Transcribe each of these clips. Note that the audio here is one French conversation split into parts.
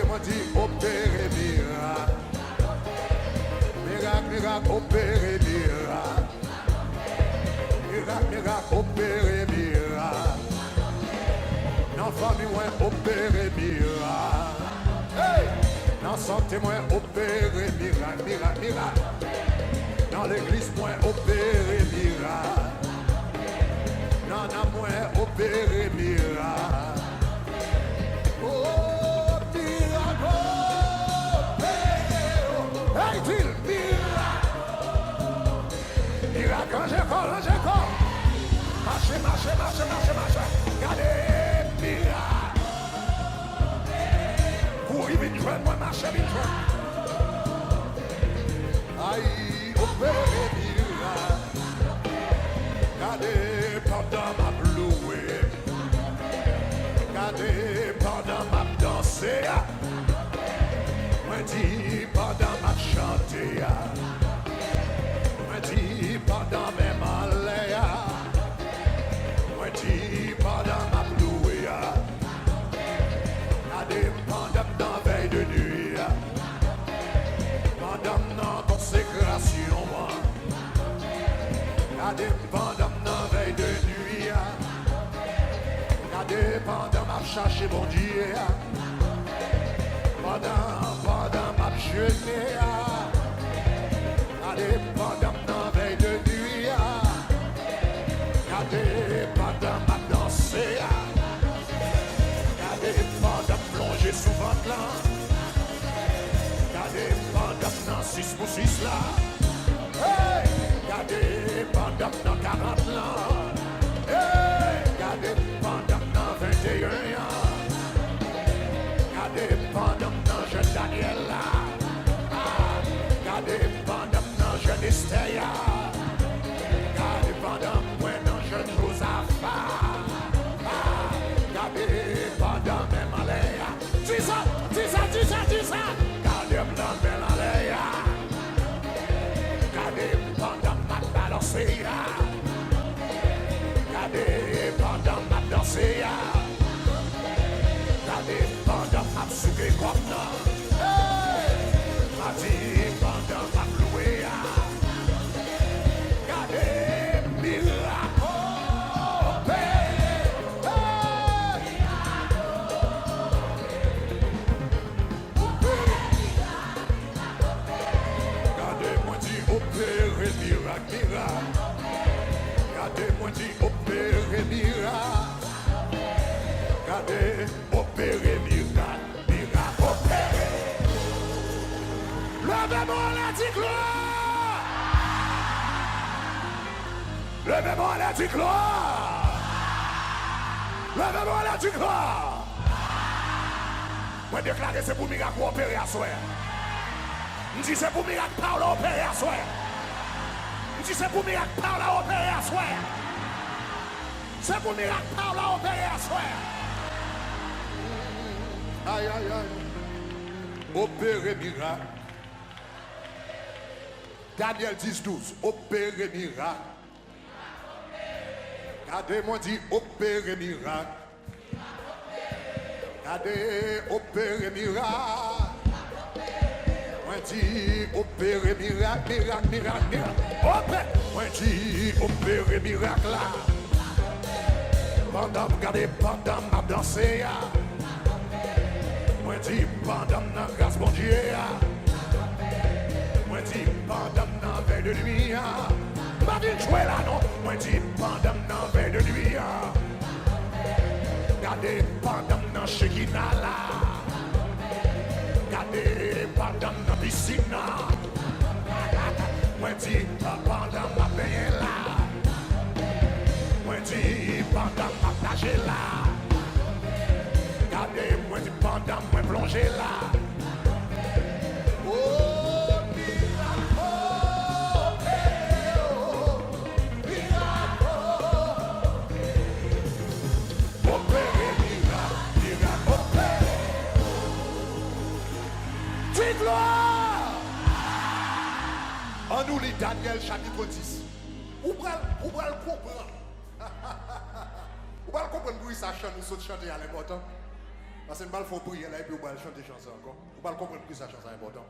moi dit opérer miracle. Miracle, miracle, opérer miracle. Miracle, miracle, opérer miracle. Dans famille, moi, opérer miracle. Hey! Dans santé, moi, opérer miracle, miracle, miracle. Dans l'église, moi, opérer miracle. Dans la moi, opérer miracle. Oh, miracle, opérer. Hey, Phil, miracle. Miracle, rangez corps, rangez corps. Marchez, marchez, marchez, marchez, marchez. Regardez, miracle. Courez vite, moi, marchez vite, aïe, opérer miracle. Regardez, pendant ma blouée. Regardez, pendant ma danser. Moi, dis, pendant ma chanter. Moi, dis, pendant mes malais. Moi, dis, pendant ma blouée. Regardez, pendant ma veille de nuit. Pendant ma consécration. Regardez, pendant ma veille de nuit. Regardez, pendant ma chercher bon Dieu. Pendant ma jeûner. Regardez, pendant ma veille de nuit. Regardez, pendant ma danser. Regardez, pendant plonger sous ventre là. Regardez, pendant 6 pour 6 là. Hey! Regardez, pendant 40 là. Hey! Regardez, pendant 21 ans. Regardez, pendant jeune Daniel là. Regardez, pendant jeune Esther. Regardez, pendant jeune Josaphat. Regardez, pendant même Aléa. Dis ça, dis ça, dis ça, dis ça. Regardez, pendant même Aléa. Regardez, pendant ma balancée. Regardez, pendant ma dansée. Regardez, pendant ma souquée comme non. Ma vie, pendant ma blouée. Regardez, miracle. Regardez-moi dit opérer miracle, miracle. Regardez-moi dit opérer miracle. Regardez, opérer miracle, miracle, opérer. Levez-moi la dit gloire. Levez-moi la dit gloire. Levez-moi la dit gloire. Moi déclarer c'est pour miracle opérer à soi. Je dis c'est pour miracle par la opérer à soi. Je dis c'est pour miracle par la opérer à soi. C'est pour miracle par la opérer à soi. Aïe, aïe, aïe. Opérer miracle. Daniel 10-12. Opérer miracle. Regardez-moi dit opérer miracle. Regardez, opérer miracle. Moi dit opérer miracle, miracle, miracle, miracle. Moi dit opérer miracle là. Pendant, regardez, pendant ma dansée. Moi dis pendant ma grâce mon Dieu. Moi dis pendant ma veille de nuit. Ma vie jouer là non. Moi dis pendant ma veille de nuit. Regardez pendant ma Shekinah là. Regardez pendant ma piscine. Moi dis pendant ma bain là. Moi dis pendant ma plage là. Regardez, moi dis pendant moi plonger là. Oh, miracle, miracle, opéré, miracle, miracle, opéré. Dis gloire. En nous lit Daniel chapitre 10. Où va le comprendre? Vous pouvez comprendre pour ça chante, nous sommes chanter à l'important. Parce que nous allons prier là et puis nous allons chanter chanson encore. Vous allez comprendre que ça chanson est important.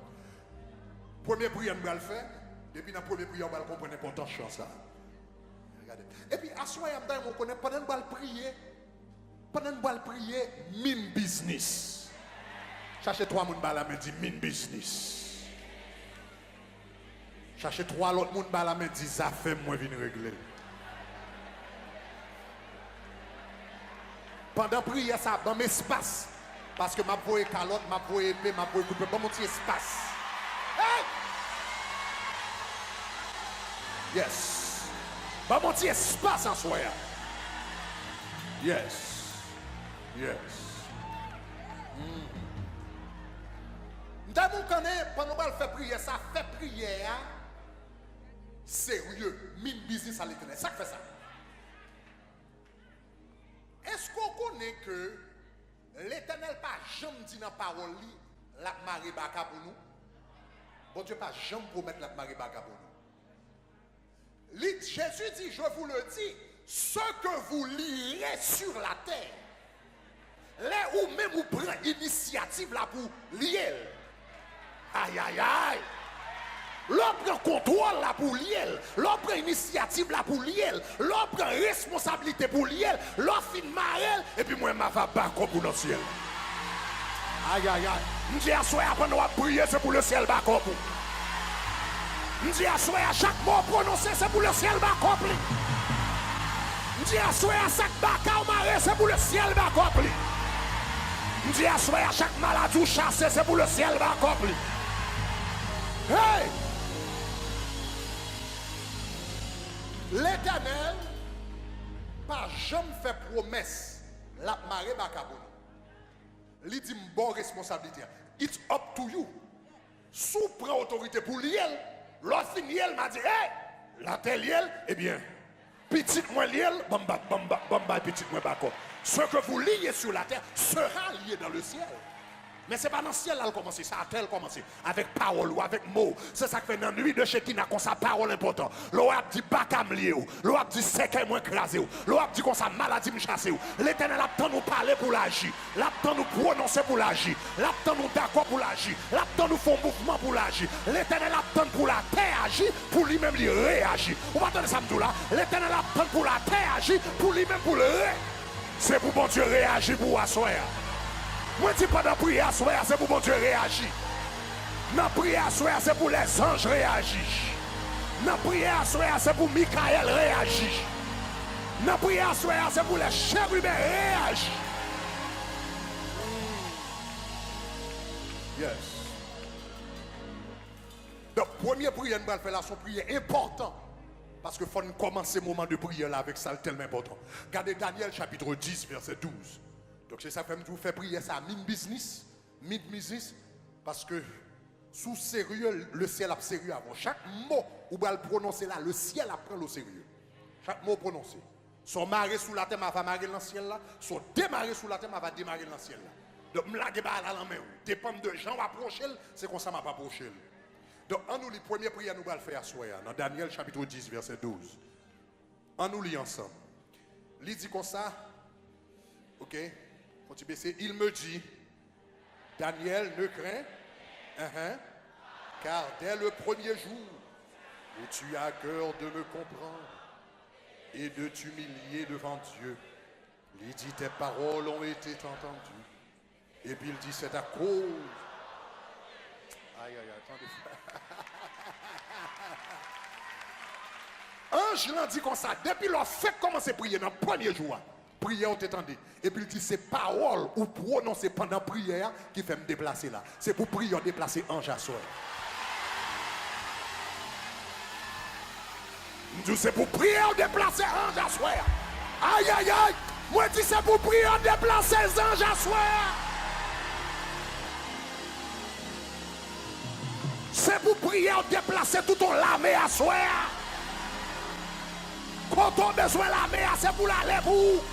Première prière, nous allons faire. Depuis la première prière, nous allons comprendre l'importance de chanson. Regardez. Et puis, à ce moment-là, on connaît pendant que nous allons prier. Pendant que nous allons prier, min business. Cherchez 3 personnes à la main, dit min business. Cherchez 3 autres personnes à la main, dit ça fait moi venir régler. Pendant prière, ça dans l'espace. Parce que ma voix est calotte, ma voix est épée, ma voix est coupée. Bon, mon petit espace. Hey! Yes. Bon, mon petit espace en soi. Yes. Yes. Dans mon connaît, pendant qu'on fait prière, ça fait prière sérieux. Mine business à l'éternel. Ça fait ça. Est-ce qu'on connaît que l'éternel pas jamais dit dans la parole la marée baka pour nous? Bon Dieu pas jamais promettre la marée baka pour nous. Jésus dit, je vous le dis, ce que vous lirez sur la terre, là où même vous prenez initiative là pour lier. Aïe aïe aïe. L'on prend contrôle là pour lier, l'on prend initiative là pour lier, l'on prend responsabilité pour lier, l'on fin marel et puis moi m'a va bako pour le ciel. Aïe aïe aïe. M'di à soir après nous prier c'est pour le ciel bako pour. M'di à soir chaque mot prononcé c'est pour le ciel bako pour. M'di à soir chaque baka ou maré c'est pour le ciel bako pour. M'di à soir chaque maladie chassé c'est pour le ciel bako pour. Hey! L'Éternel pas jamais fait promesse la marée bakabon. Il dit bonne responsabilité. It's up to you. Sous prend autorité pour liel, l'autre liel m'a dit hey, la telle liel, eh bien, petit moi liel, bamba petit moi bako. Ce que vous liez sur la terre sera lié dans le ciel. Mais ce n'est pas dans le ciel là commencer, ça a tel commencé avec parole ou avec mots. C'est ça que fait dans la nuit de Shekinah qu'on sa parole importante. L'on a dit bakam lié ou, l'on a dit séquel moi écrasé ou, l'on a dit qu'on sa maladie me chassé ou. L'Éternel a tant nous parler pour l'agir, l'a tant nous prononcer pour l'agir, l'a tant nous d'accord pour l'agir, l'a tant nous font mouvement pour l'agir. L'Éternel a tant pour la terre agir, pour lui-même lui réagir. Vous m'entendez ça là? L'Éternel a tant pour la terre agir, pour lui-même pour le c'est pour bon Dieu réagir pour asseoir. Moi, je dis pas dans la prière, c'est pour mon Dieu réagir. Dans la prière, c'est pour les anges réagir. Dans la prière, c'est pour Michael réagir. Dans la prière, c'est pour les chérubins réagir. Yes. Donc, première prière, nous allons faire là, son prière important. Parce qu'il faut commencer le moment de prière là avec ça, tellement important. Regardez Daniel chapitre 10, verset 12. Donc c'est ça que vous faites prier ça, mid business, parce que sous sérieux, le ciel a sérieux avant. Chaque mot où vous allez prononcer là, le ciel apprend le sérieux. Chaque mot prononcé. Son marée sous la terre, va marrer dans le ciel là. Son démarrer sous la terre, va démarrer dans le ciel là. Donc, je ne pas à la main. Dépend de gens approcher, c'est comme ça m'a pas approché. Donc, en nous, les premières prières, nous allons faire soir dans Daniel chapitre 10, verset 12. En nous lit ensemble. Il dit comme ça, ok? Il me dit, Daniel, ne crains, car dès le premier jour où tu as cœur de me comprendre et de t'humilier devant Dieu, il dit, tes paroles ont été entendues. Et puis il dit, c'est à cause. Aïe, aïe, attendez. Ange l'a dit comme ça, depuis leur fait commencer à prier dans le premier jour. Prière, on t'étendait. Et puis il dit, c'est paroles ou prononcer pendant prière qui fait me déplacer là. C'est pour prier, déplacer ange à soi. C'est pour prier, déplacer ange à soi. Aïe, aïe, aïe. Moi, je dis, c'est pour prier, déplacer ange à soi. C'est pour prier, déplacer tout ton l'armée à soi. Quand on a besoin de l'armée, c'est pour l'aller pour.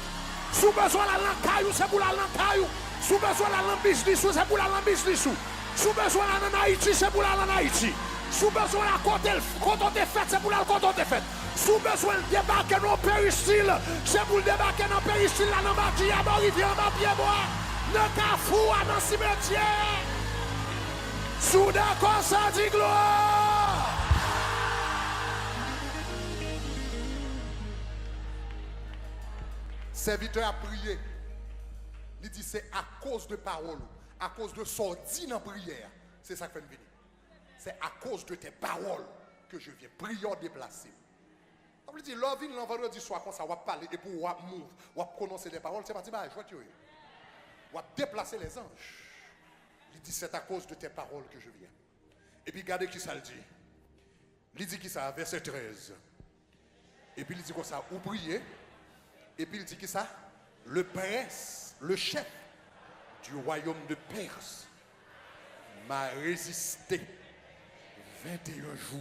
Si vous avez besoin de la caillou, c'est pour la caillou. Si vous avez besoin de la business, c'est pour la business. Si vous avez besoin de la Haïti, c'est pour la Haïti. Si vous avez besoin de la côte de fête, c'est pour la côte de fête. Si vous avez besoin de débarquer dans le péristyle, c'est pour débarquer dans le péristyle, là, dans le bâtiment, dans la rivière, dans le pied-bois. ne ka fou à dans cimetière. Soudain, comme ça dit gloire. Serviteur a prié. Il dit c'est à cause de paroles, à cause de sortie dans prière. C'est ça que fait venir. C'est à cause de tes paroles que je viens. Prière déplacée. On veut dire, l'homme vient vendredi soir comme ça, on va parler et pour on va move, on va prononcer les paroles. C'est pas dit, bah, je vois tu on va déplacer les anges. Il dit c'est à cause de tes paroles que je viens. Et puis regardez qui ça le dit. Il dit qui ça, verset 13. Et puis il dit comme ça, ou prier. Et puis il dit qui ça? Le prince, le chef du royaume de Perse m'a résisté 21 jours.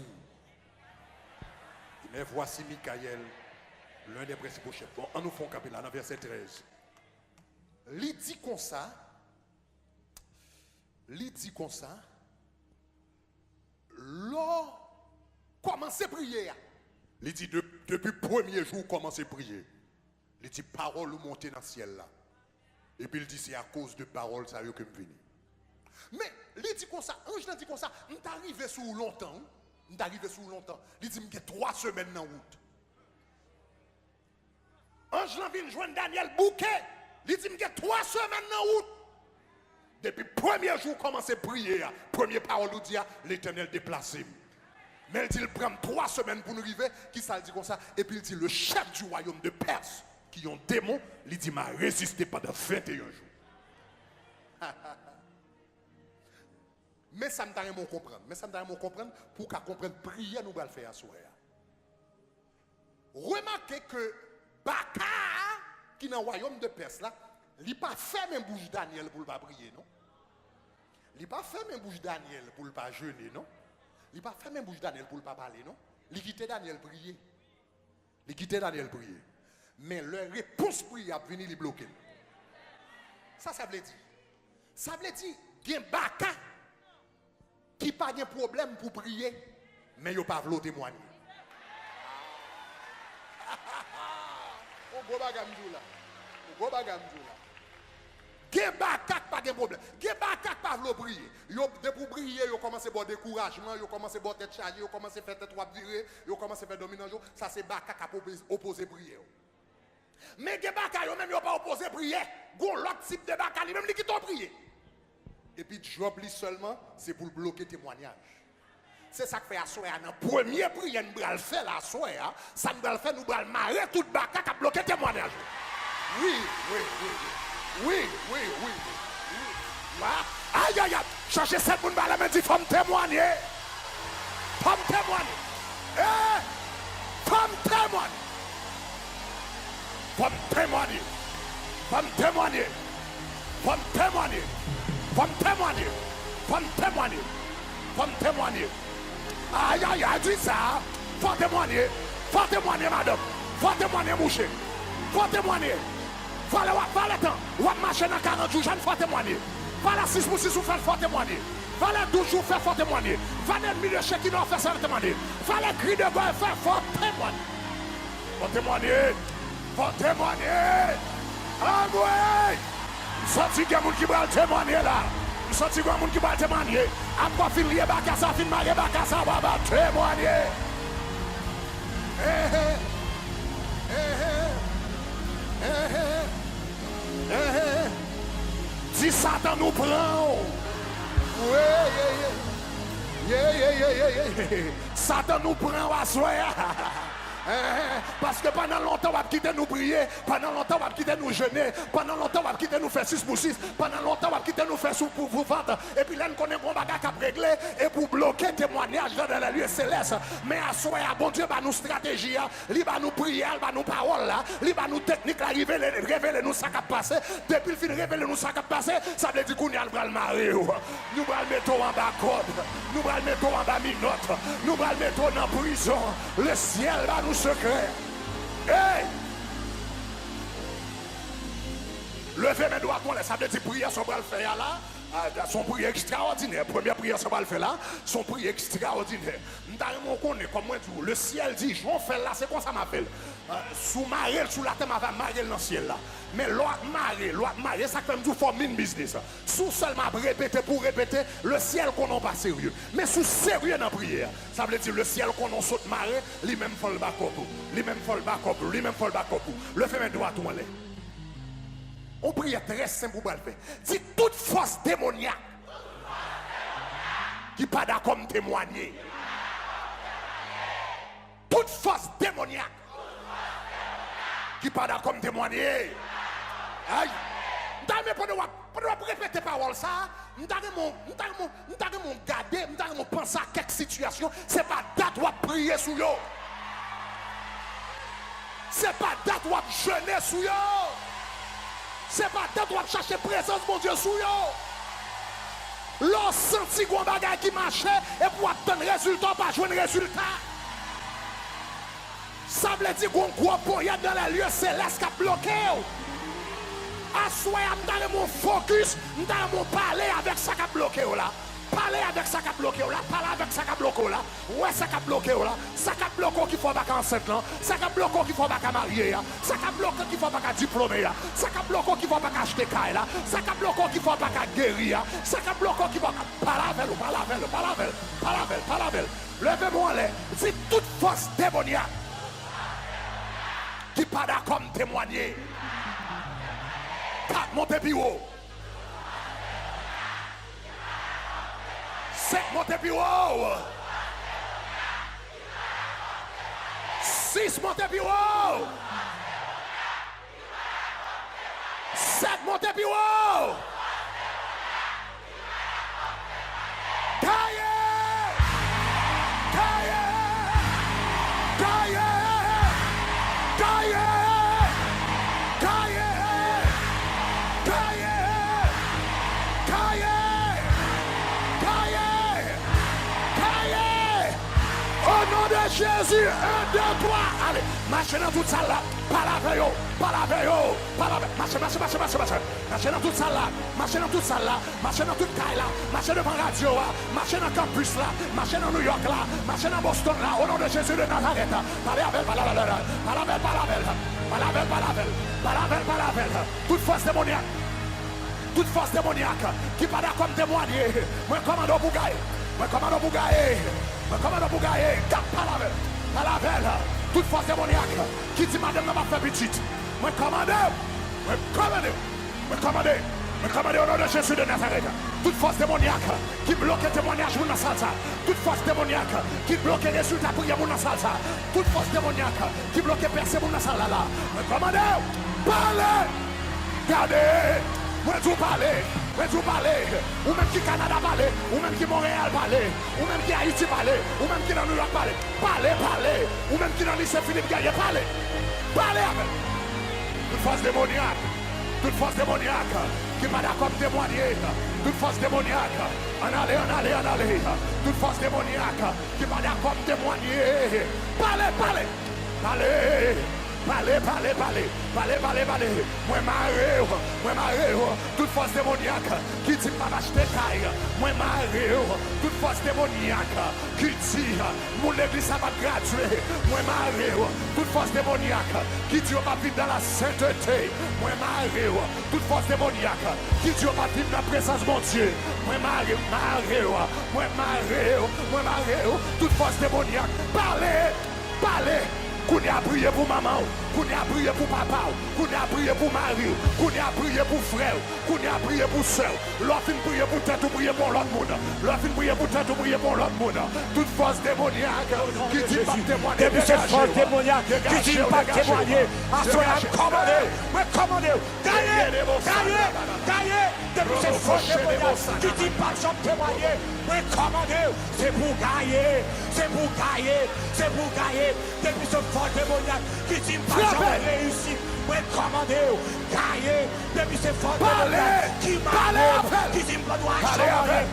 Mais voici Michael, l'un des principaux chefs. Bon, on nous fait un capé là, dans verset 13. Il dit comme ça. Il dit comme ça. Lors, commencez à prier. Il dit depuis le premier jour, commencez à prier. Il dit parole ou monter dans le ciel là. Et puis il dit c'est à cause de paroles ça que me venu. Mais il dit comme ça, ange dit comme ça, on est arrivé sous longtemps. On est arrivé sous longtemps. Il dit que 3 semaines dans route. Ange vient joindre Daniel Bouquet. Il dit que 3 semaines dans route. Depuis le premier jour, commencez à prier. Première parole nous dit l'Éternel déplacé. Mais il dit il prend 3 semaines pour nous arriver. Qui ça dit comme ça? Et puis il dit le chef du royaume de Perse, qui ont démon, il dit m'a résisté pendant 21 jours. Mais ça me donne mon comprendre. Mais ça me donne mon comprendre pour qu'à comprendre prier nous va le faire à soir. Remarquez que Baka qui est dans le royaume de Perse là, il n'a pas fait même bouche Daniel pour ne pas prier, non? Il n'a pas fait même bouche Daniel pour ne pas jeûner, non? Il n'a pas fait même bouche Daniel pour ne pas parler, non? Il a quitté Daniel prier. Il a quitté Daniel prier. Mais leur réponse prière a venir les bloquer. Ça veut dire. Ça veut dire, il y a un Baka qui n'a pas de problème pour prier, mais il n'a pas voulu témoigner. On go bagamdou là. On go bagamdou là. Gebakak pas de problème. Gebakak pas vouloir prier. Yo pour prier, yo commencé à découragement, yo commencé à tête chargée, yo commencé à faire tête trois virée, yo commencé à faire dominant. Ça c'est Bakak qui a opposé prier. Mais Gebakak yo même yo pas opposé prier. Gon l'autre type de Bakak lui même qui t'ont prié. Et puis job li seulement c'est pour bloquer témoignage. C'est ça que fait assoir dans première prière nous va le faire la soir, ça nous va le faire nous va marrer toute Bakak à bloquer témoignage. Oui. Aïe, aïe, aïe. Cherchez cette monde par la main, dit femme témoigner. Femme témoigner. Femme témoigner. Femme témoigner. Femme témoigner. Femme témoigner. Femme témoigner. Femme témoigner. Femme témoigner. Aïe, aïe, aïe, dis ça. Faut témoigner. Faut témoigner, madame. Faut témoigner, mouché. Faut témoigner. Voilà le temps. On va marcher dans 40 jours, j'en faut témoigner. Voilà 6 pour 6 jours, faut témoigner. Voilà 12 jours, faut témoigner. Voilà 1000 chèques qui doivent faire ça, témoigner. Voilà cri de guerre, faut témoigner. Faut témoigner. Faut témoigner. Ah ouais. Je sens qu'il y a des gens qui vont témoigner là. Je sens qu'il y a des gens qui vont témoigner. Après, fin lié, ça, fin marié, ça, on va témoigner. Si Satan nous prend, Satan nous prend à soi. Parce que pendant longtemps, on va quitter nous prier. Pendant longtemps, on va quitter nous jeûner. Pendant longtemps, on va quitter nous faire 6 pour 6. Pendant longtemps, on va quitter nous faire sous pour vendre. Et puis là, nous connaissons un bagage à régler. Et pour bloquer le témoignage dans la lieu céleste. Mais à soi, bon Dieu, bah nous stratégie, il va nous prier, il va nous paroles, il va nous technique, révéler nous ça qui a passé. Depuis le fin révéler nous ça qui a passé, ça veut dire qu'on y a le bras le mari. Nous allons le mettre en bas code. Nous allons le mettre en bas minote. Nous allons le mettre en prison. Le ciel va nous secret. Hey! Levez mes doigts, ça veut dire prier son bras le faire là. Son prière extraordinaire. Première prière, ça va le faire là. Son prière extraordinaire. Nous connaissons comment dire. Le ciel dit, je vais faire là, c'est quoi ça m'appelle? Sous marée, sous la terre, ma va marée dans le ciel là. Mais l'autre marée, ça fait du forming business. Sous seulement répéter pour répéter, le ciel qu'on n'a pas sérieux. Mais sous sérieux dans la prière, ça veut dire le ciel qu'on a saute marée, lui-même faut le bas lui-même faut le bas lui-même faut le bas le fait droit tout en l'air. On prie très simple pour le faire. Dis toute force démoniaque qui pas d'accord me témoigner. Toute force démoniaque qui pas d'accord me témoigner. Aïe. D'ailleurs, pour répéter parole ça, nous devons garder, nous devons penser à quelques situations. C'est pas date où prier sous yo. C'est pas date où jeûner sous yo. C'est pas date où chercher présence mon Dieu sous yo. L'on senti qu'on bagaille qui marchait et pour obtenir résultat, pas jouer résultat. Ça veut dire qu'on gros poignard dans les lieux célestes qui a bloqué. Assoyez dans mon focus, dans mon parler avec ça qui a bloqué là. Parler avec ça qui a bloqué là, parler avec ça qui a bloqué là. Ouais, ça qui a bloqué là. Ça qui a bloqué qu'il faut pas enceinte là. Ça qui a bloqué qu'il faut pas marier. Ça qui a bloqué qu'il faut pas diplômer. Ça qui a bloqué qu'il faut pas acheter caille là. Ça qui a bloqué qu'il faut pas guérir. Ça qui a bloqué qu'il faut pas parler. Levez-moi là. C'est toute force démoniaque qui pas d'accord me témoigner. 4 montez plus haut. 7 montez plus haut. 6 montez plus haut. 7 montez plus haut. Jésus, 1, 2, 3, allez, marchez dans toute salle là, pas la veille, marchez dans toute salle là, marchez dans toute salle là, marchez dans toute taille là, marchez devant radio là, marchez dans campus là, marchez dans New York là, marchez dans Boston là, au nom de Jésus de Nazareth, parlez avec, toute force démoniaque, qui pas d'accord me témoigner, moi commande au bougaille, toute force démoniaque qui dit madame n'a pas fait petite. Moi commandez au nom de Jésus de Nazareth. Toute force démoniaque qui bloque le témoignage pour la salsa. Toute force démoniaque qui bloque les résultats pour y avoir salsa. Toute force démoniaque qui bloque percer pour la salsa là. Moi commandez, parlez, gardez, moi tout parler. Ou même qui Canada parler, ou même qui Montréal parler, ou même qui Haïti parler, ou même qui dans New York parler, ou même qui dans lycée Philippe Gaillet parler avec. Toute force démoniaque qui m'a d'accord témoigner, toute force démoniaque, en aller, toute force démoniaque qui m'a d'accord témoigner, parlez. Moi marre, toute force démoniaque qui dit pas acheter caille. Moi marre, toute force démoniaque qui dit mon église ça va gratuit. Moi marre, toute force démoniaque qui dit on va vivre dans la sainteté. Moi marre, toute force démoniaque qui dit on va vivre dans la présence de mon Dieu. Moi marre, toute force démoniaque, parlez. Qu'on a prié pour maman, qu'on a prié pour papa, qu'on a prié pour mari, qu'on a prié pour frère, qu'on a prié pour soeur. L'autre fin prié pour tête ou prié pour l'autre monde. L'autre fin prié pour tête ou prié pour l'autre monde. Toute force démoniaque qui dit pas témoigner. Depuis cette force démoniaque qui dit pas témoigner. Commandez. Gagnez. Depuis cette force démoniaque qui dit pas témoigner. Commandez. C'est pour gagner. Depuis cette force démoniaque qui dit pas jamais réussir. Commandez. Gagnez. Depuis cette force démoniaque qui m'appelle. Qui dit pas doit changer.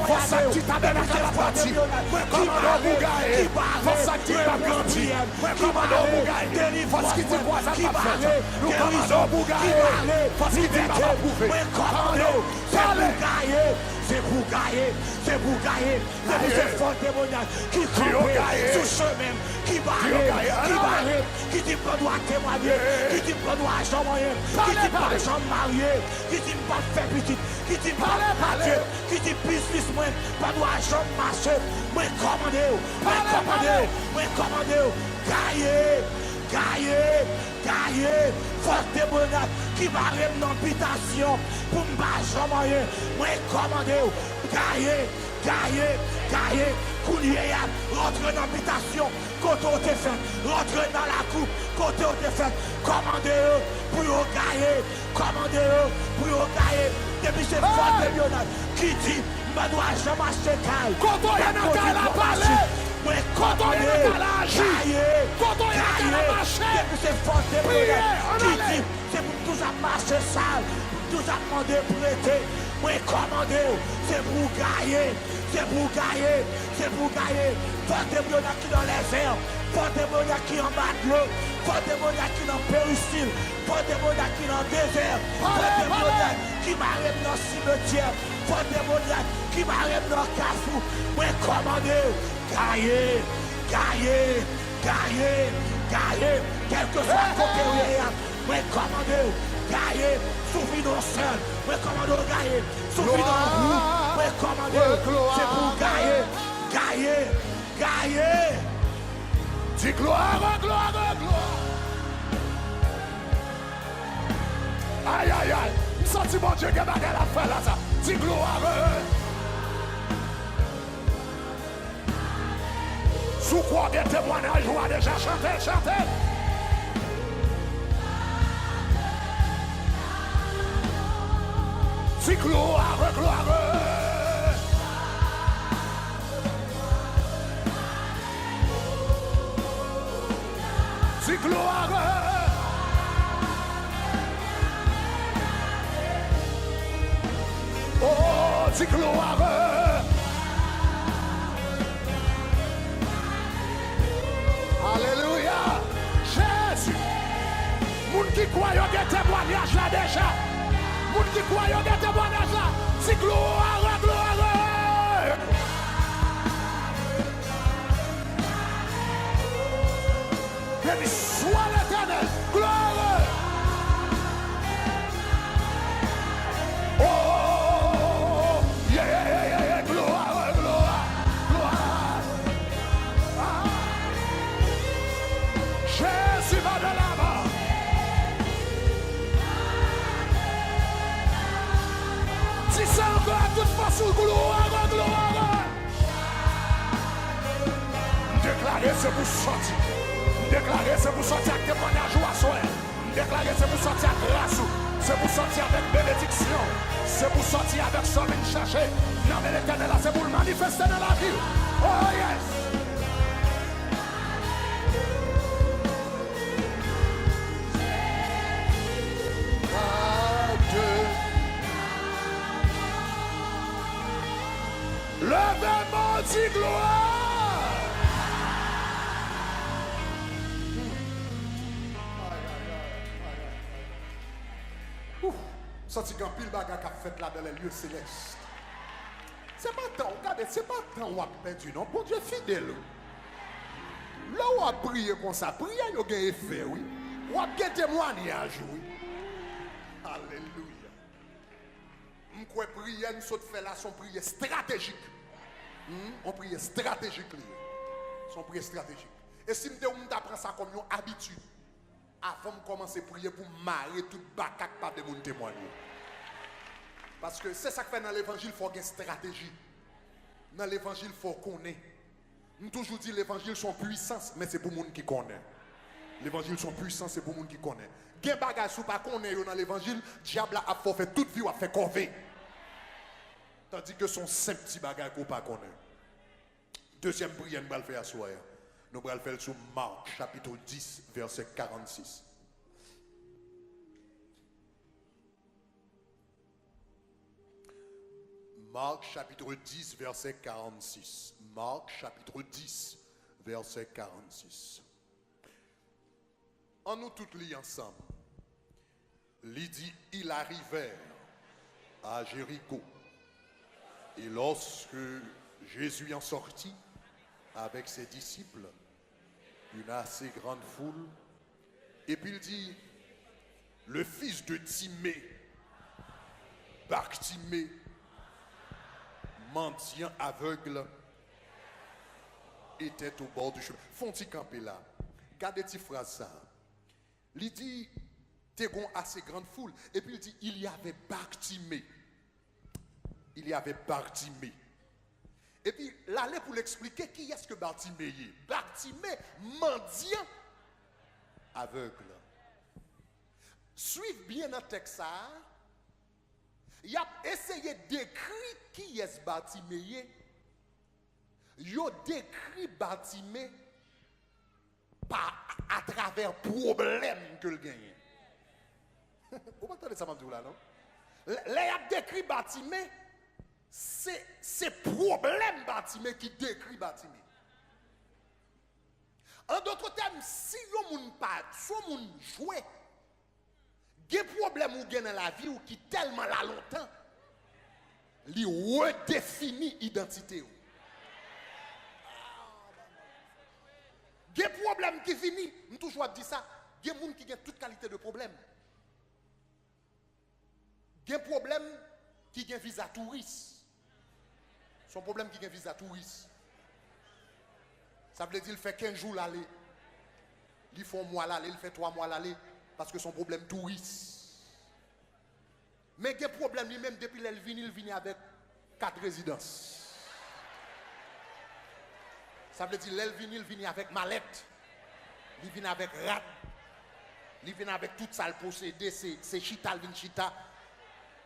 Força que tá dando aquela batida. Comandou Bugaê. Força que tá grande. Comandou Bugaê. Força que te voz a frente. No comandou Bugaê. Força que tem pra prouver. Comandou. C'est pour gagner, c'est pour gagner. C'est ces forces démoniaques qui campent sur le chemin, qui barrent, qui dit pas doit témoigner, qui dit pas doit jamais, qui dit pas jamais marier, qui dit pas faire petit, qui dit pas partir, qui dit business, pas doit jamais marcher. Moi commander, gagner, force démoniaque qui va ramener dans l'habitation pour me battre jamais. Moi commander, gagner, coulier, rentrer dans l'habitation, côté au fait, rentrer dans la coupe, côté au fait, commander pour gagner, depuis ces forces démoniaques qui dit, je dois jamais acheter caille. Quand on y a la parler. Quand on est dans la quand on est dans la marché, c'est fort de qui dit, c'est pour tout ça marcher sale, tout ça demander prêter, moi commander, c'est pour gagner, fort de qui dans les airs, fort de qui en bas de l'eau, fort de qui dans péristyle, fort de qui dans le désert, fort de qui m'arrête dans le cimetière, fort de qui m'arrête dans le cafou, moi commander. Gagner, quel que soit le côté où il y a, moi commander, gagner, souffrir dans le seul, moi commander, gagner, souffrir dans le roue, moi commander, c'est pour gagner. Dis gloire. Aïe, senti mon Dieu qui a la fin là, ça. Dis gloire. Sous quoi des témoignages, on a déjà chanté. Si gloire. Si gloire. Oh, si gloire. Alléluia. Jésus. Moun qui croit qu'il y a des témoignages là déjà. Moun qui croit qu'il y a des témoignages là. Si gloire. Béni soit l'Éternel. Gloire. Oh, yeah, gloire. Jésus va de l'avant. Si c'est encore à toute façon, gloire. Déclarer c'est pour sortir. Déclarer c'est pour sortir avec témoignage ou à soi. Déclarer c'est pour sortir avec grâce. C'est pour sortir avec bénédiction. C'est pour sortir avec son chercher. Non mais l'Éternel là c'est pour le manifester dans la ville. Oh yes. Levez-moi, dis gloire. Senti qu'un pile bagarre qu'a fait là dans les lieux célestes. C'est pas tant, regardez, c'est pas tant on a perdu, non? Bon Dieu fidèle. Là où on a prié comme ça, prier, il y a un effet, oui. On a un témoignage, oui. Alléluia. On croit prier, nous sommes fait là, son prière stratégique. On prière stratégique. Son prière stratégique. Et si on apprend ça comme une habitude, avant de commencer à prier pour marrer tout bacac par des gens témoigner. Parce que c'est ça que fait dans l'évangile, il faut une stratégie. Dans l'évangile, il faut qu'on ait. Nous toujours dit l'évangile son puissance, mais c'est pour les gens qui connaissent. L'évangile son puissance, c'est pour les gens qui connaissent. Gen bagay sou pas connaît dans l'évangile, diable a fait toute vie, a fait corvée. Tandis que son simple petit bagay qu'on pas connaît. Deuxième prière, nous allons faire à soir. Nous allons faire sur Marc, chapitre 10, verset 46. Marc chapitre 10, verset 46. Marc chapitre 10, verset 46. En nous toutes lis ensemble. Il dit, ils arrivèrent à Jéricho. Et lorsque Jésus en sortit avec ses disciples, une assez grande foule, et puis il dit, le fils de Timée, Bartimée, mendiant aveugle, était au bord du chemin. Font-ils camper là? Gardez cette phrase ça. Il dit, t'es assez grande foule. Et puis il dit, il y avait Bartimée. Il y avait Bartimée. Et puis, là, pour l'expliquer, qui est-ce que Bartimée est? Bartimée, mendiant aveugle. Suivez bien notre texte. Il a essayé d'écrire qui est Bartimée. Il a décrit Bartimée à travers problème que le gagne. Vous entendez ça, là, non? Là, il a décrit Bartimée. C'est problème Bartimée qui décrit Bartimée. En d'autres termes, si vous ne pas, si vous ne jouez, des problèmes ou dans la vie ou qui tellement là longtemps, il redéfinit l'identité. Des problèmes qui finissent, je toujours dit ça, des gens qui ont toute qualité de problème. Des problèmes qui ont visa touriste. Son problème qui a un visa touriste. Ça veut dire qu'il fait 15 jours l'aller. Il fait un mois l'aller, il fait 3 mois l'aller. Parce que son problème touriste. Mais il y a un problème lui-même depuis qu'il vient avec 4 résidences. Ça veut dire qu'il vient avec mallette. Il vient avec rat. Il vient avec tout ça le possédé. C'est chita, il vient chita.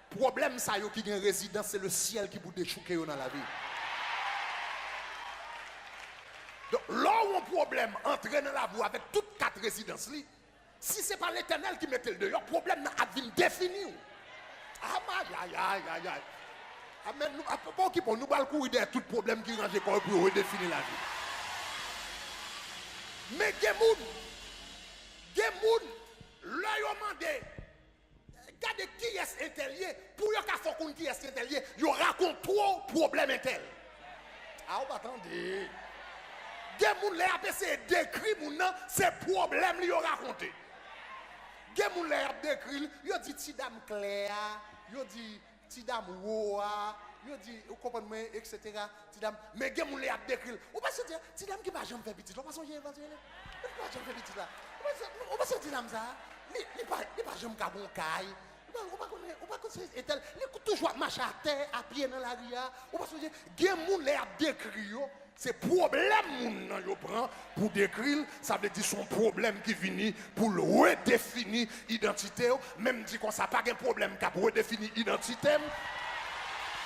Problème ça yo qui gagne résidence, c'est le ciel qui vous déchouquer dans la vie. Donc là où un problème entraîne dans la vie avec toutes 4 résidences, si ce n'est pas l'Éternel qui mette le dehors, le problème a été défini. Ah aïe aïe aïe aïe. Amen. Nous allons courir derrière tout problème qui range pour redéfinir la vie. Mais des gens, là ils demandé. Regardez qui est intérieur, pour yon qu'on qui est intérieur, yon raconte trop problème intérieur. Ah, on va attendre. Des gens qui ont essayé de décrire ces problèmes qu'ils ont raconté. Des gens qui ont décrit, ils ont dit Tidam Claire, ils ont dit Tidam Woa, ils ont dit, vous comprenez, etc. Mais des gens qui ont décrit, on va se dire, Tidam qui va jamais faire petit, on va se dire, on va jamais faire petit là. On va se dire ça, il va jamais faire bon caille. On va connaître et tel. Il toujours marcher à terre, à pied dans la ria. On va se dire, il y a des gens qui décrire, c'est problème qu'on prend pour décrire, ça veut dire son problème qui vient pour le redéfinir l'identité. Même dit qu'on n'a pas de problème qui redéfinir l'identité.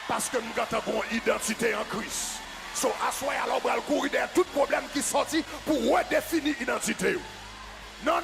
Parce que nous avons une identité en Christ. So, à soi, alors, on va courir derrière tout problème qui sorti pour redéfinir l'identité. Non.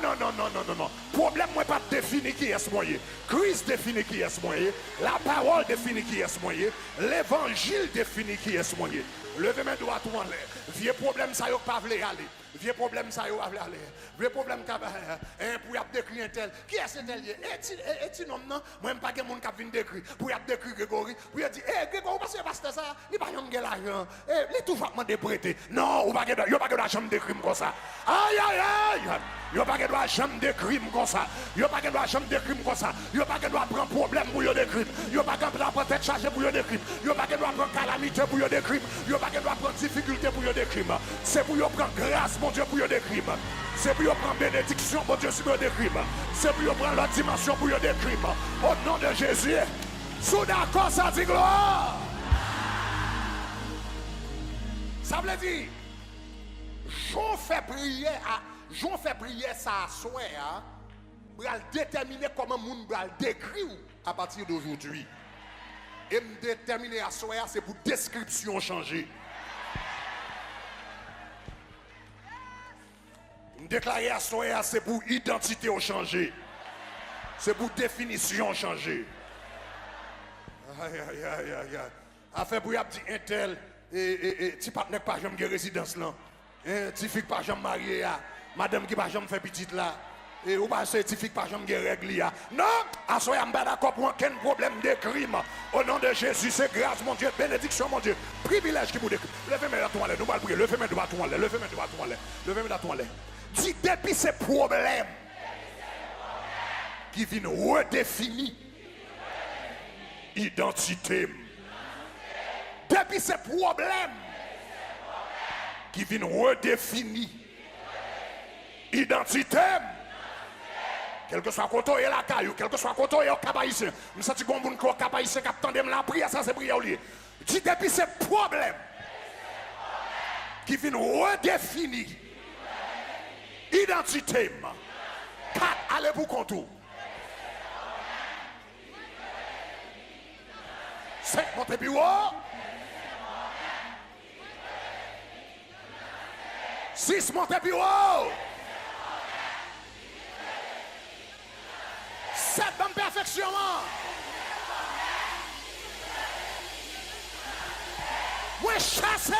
Problème, moi, pas définir qui est ce moyen. Christ définit qui est ce moyen. La parole définit qui est ce moyen. L'évangile définit qui est ce moyen. Levez mes doigts tout en l'air. Vieux problème, ça y est, pas voulu aller. Vieux problème, ça y est, pas voulu aller. Vieux problème, pour y décrire un tel. Qui est ce tel? Et non, non. Moi, pas de monde qui vient décrire. Pour y décrire Grégory. Pour y dire, Grégory, parce que c'est ça. Il n'y a pas de l'argent. Il est toujours demandé prêter. Non, il n'y a pas de l'argent de crime comme ça. Aïe, aïe, aïe. Il n'y a pas de l'argent de crime comme ça. Il n'y a pas de l'argent de crime comme ça. Il n'y a pas de prendre problème pour y des crimes. Il n'y a pas de prendre tête chargée pour y des crimes. Il n'y a pas de prendre calamité pour y des crimes. Il n'y a pas de prendre difficulté pour y des crimes. C'est pour y prendre grâce, mon Dieu, pour y des crimes. C'est pour y prendre bénédiction, mon Dieu, sur y des crimes. C'est pour y prendre la dimension pour y des crimes. Au nom de Jésus, sous d'accord, ça dit gloire. Ça veut dire, j'en fais prier ça à soi, pour déterminer comment le monde va le décrire à partir d'aujourd'hui. Et me déterminer à soi, c'est pour description changer. Me déclarer à soi, c'est pour identité changer. C'est pour définition changer. Aïe, aïe, aïe, aïe, aïe. Affaire pour y a dit un tel et petit partenaire pas jamais résidence là. Petit fille pas jamais marié madame qui pas jamais fait petite là. Et ou pas certifique pas jamais règle là. Non, à soi on pas d'accord pour aucun problème de crime. Au nom de Jésus, c'est grâce mon Dieu, bénédiction mon Dieu, privilège qui vous décrit. Levez-moi la toilette, nous allons prier. Levez-moi de la toilette, levez-moi de la toilette. Levez-moi de la toilette. Dis depuis ces problèmes qui viennent redéfinir identité. Depuis ces problèmes qui viennent redéfinir identité. Quel que soit côté et la caillou, quel que soit côté et le cabaïsien. Je sens que vous avez un cabaïsien qui attend la prière, ça c'est prière au lieu. Dis depuis ces problèmes qui viennent redéfinir identité. 4, allez pour contour. 5, montez plus haut. 6, montez plus haut. 7, bonne perfection. Moi chassez.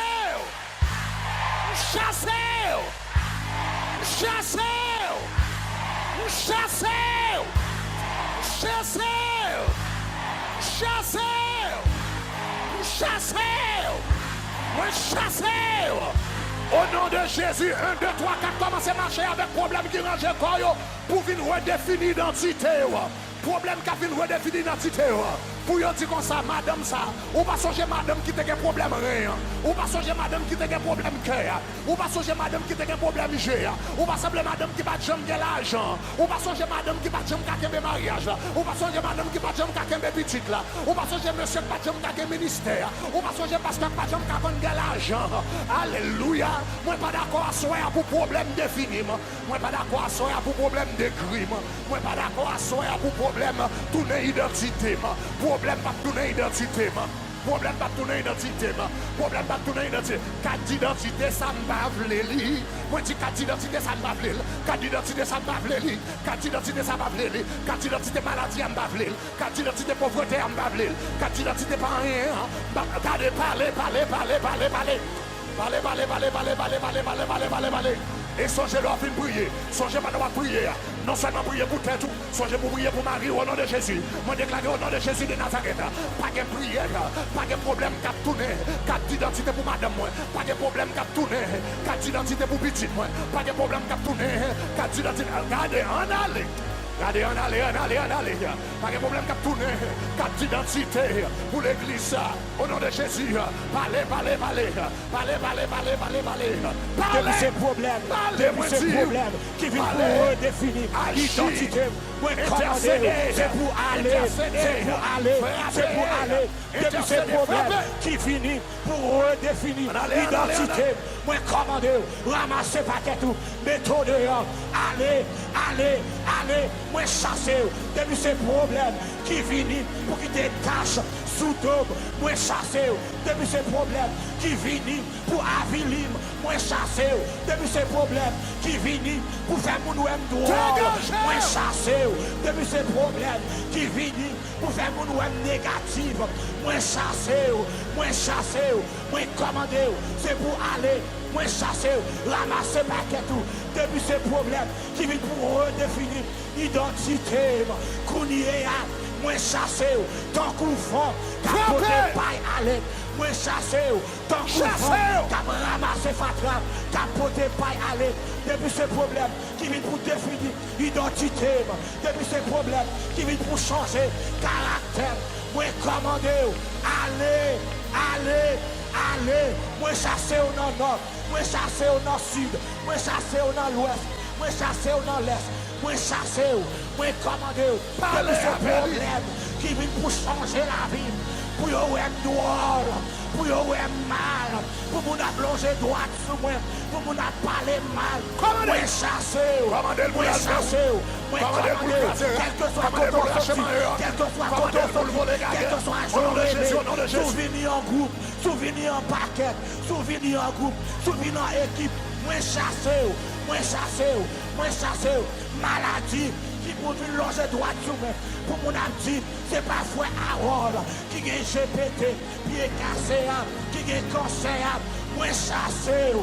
Chassez. Chassez. Chassez. Chassez. Chassez. Chassez. Moi chassez. Au nom de Jésus, 1, 2, 3, 4, commencez à marcher avec problème qui range le corps pour venir redéfinir l'identité. Problème qui vient redéfinir l'identité. Pour dire comme ça, madame ça, ou pas songer madame qui a un problème rien, ou pas songer madame qui a un problème cœur, ou pas songer madame qui a un problème G, ou pas sembler madame qui va jamais l'argent, ou pas songer madame qui va jamais gagner mariage, ou pas songer madame qui va jamais gagner petite là, ou pas songer monsieur qui va jamais gagner ministère, ou pas songer pasteur qui va jamais gagner l'argent. Alléluia. Moi pas d'accord à soi pour problème défini, moi pas d'accord à soi pour problème de crime, moi pas d'accord à soi pour problème tourner identité. Problème pas tourner identité. Problème pas tourner identité. Problème pas tourner identité. Carte d'identité, ça me bave les lits. Moi, dis carte d'identité, ça me bave les lits. Carte d'identité, ça me bave les lits. Carte d'identité, ça me bave les lits. Carte d'identité, maladie, me bave les lits. Carte d'identité, pauvreté, me bave les lits. Carte d'identité, pas rien. Regardez, parlez. Et songez-leur à venir prier. Songez pas de prier. Non seulement prier pour tête, songez pour prier pour Marie au nom de Jésus. Moi déclare au nom de Jésus de Nazareth. Pas de prière, pas de problème qui a tourné. Carte d'identité pour madame moi. Pas de problème qui a tourné. Carte d'identité pour petite moi. Pas de problème qui a tourné. Carte d'identité. Regardez, en allez. Regardez, en allez. Pas de problème qui a tourné. Carte d'identité pour l'église. Au nom de Jésus. Parlez. Depuis ces problèmes qui viennent pour redéfinir l'identité. C'est pour aller. Depuis ces problèmes qui finissent pour redéfinir l'identité. Moi commandez, ramassez paquet tout, mettez dehors, allez, moi chassez. Depuis ces problèmes qui finissent pour qu'ils détachent sous tombe, moi chassez. Depuis ces problèmes qui finissent pour avilir, moi chassez. Depuis ces problèmes qui finissent pour faire mon ouem droit, moi chassez. Depuis ces problèmes qui finissent pour faire mon ouem négatif, moi chassez, moi commandez, c'est pour aller, moi chassez, ramasser paquet tout. Depuis ces problèmes qui viennent pour redéfinir l'identité, moi chassez, tant qu'on fait, capoter paille aller. Moi chassez, tant qu'on fait, ramasser fatra, capoter paille aller. Depuis ces problèmes qui viennent pour définir l'identité, depuis ces problèmes qui viennent pour changer caractère, moi commandez, allez. Moi chassez au nord, moi chassez au nord-sud, moi chassez au nord-ouest, moi chassez au nord-est, moi chassez, moi commandez. Depuis ces problèmes qui viennent pour changer la vie, pour y avoir droit, pour y avoir mal, pour nous plonger droit sur moi, pour nous parler mal. Moi chassez, moi commandez, quel que soit côté sorti, quel que soit côté sorti, quel que soit souvenir en groupe, souvenir en paquet, souvenir en groupe, souvenir en équipe. Moi chassez, maladie qui qui conduit longer droite sous moi. Pour mon dit, c'est pas frère Harold qui est GPT, qui est cassé, qui est cancer, moins chassé,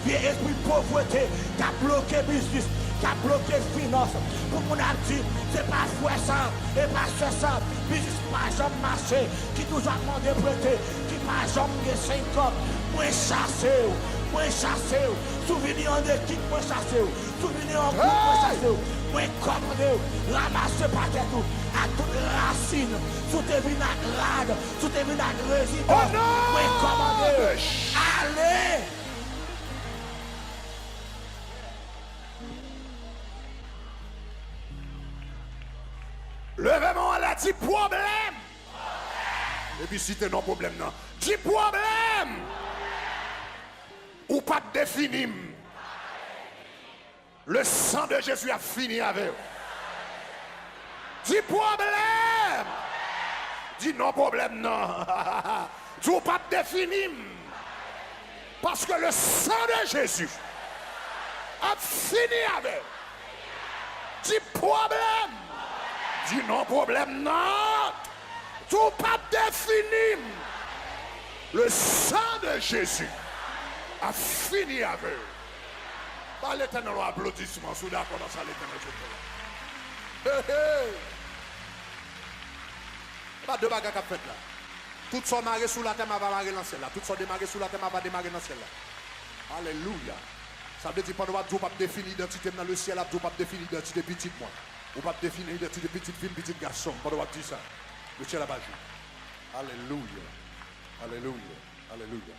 qui est esprit de pauvreté, qui a bloqué business, qui a bloqué finance. Pour mon dit, c'est pas frère ça, et pas ça, business pas jamais marché, qui toujours demandé prêter, qui pas jamais 5 ans, moins chassé, souvenir en équipe, moins chassé, souvenir en groupe, moins chassé. Moi, comme ramasse paquet tout, à toute racine, sous tes vinaigres, sous tes vinaigres résidents. Moi, commandez, allez! Levez-moi là, dit problème. Et puis si t'es non problème, non. Dit problème. Ou pas défini. Le sang de Jésus a fini avec vous. Dis problème. Dis non problème, non. Dis pas défini. Parce que le sang de Jésus a fini avec vous. Dis problème. Dis non problème, non. Dis pas défini. Le sang de Jésus a fini avec vous. Pas l'éternel applaudissement, sous d'accord dans ça l'éternel. Pas de bagages à faire là. Tout son maré sous la terre va marrer dans celle là. Tout son démarré sous la terre va démarrer dans celle là. Alléluia. Ça veut dire pas de pas définir l'identité dans le ciel, pas de définir l'identité petite moi. Ou pas définir l'identité petite fille, petit garçon. Pas de dire ça. Le ciel a pas joué. Alléluia. Alléluia. Alléluia.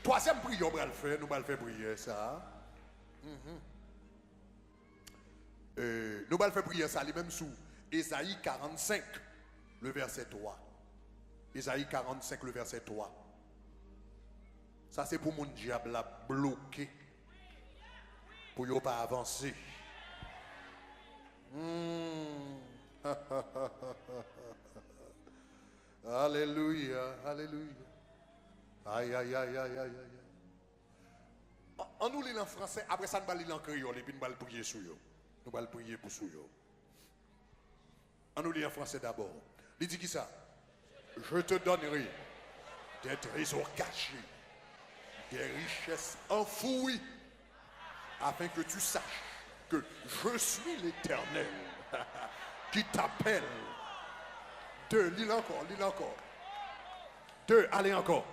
Troisième prière, nous allons faire prier ça. Nous allons faire prier ça, même sous Ésaïe 45, le verset 3. Ésaïe 45, le verset 3. Ça, c'est pour mon diable à bloquer, pour ne pas avancer. Alléluia, alléluia. Aïe, aïe, aïe, aïe, aïe, aïe. On nous lit en français, après ça, nous allons lire en créole et puis nous allons prier sur eux. Nous allons prier pour sur eux. On nous lit en français d'abord. Il dit qui ça? Je te donnerai des trésors cachés, des richesses enfouies, afin que tu saches que je suis l'Éternel qui t'appelle. 2, lis encore, lis encore. 2, allez encore.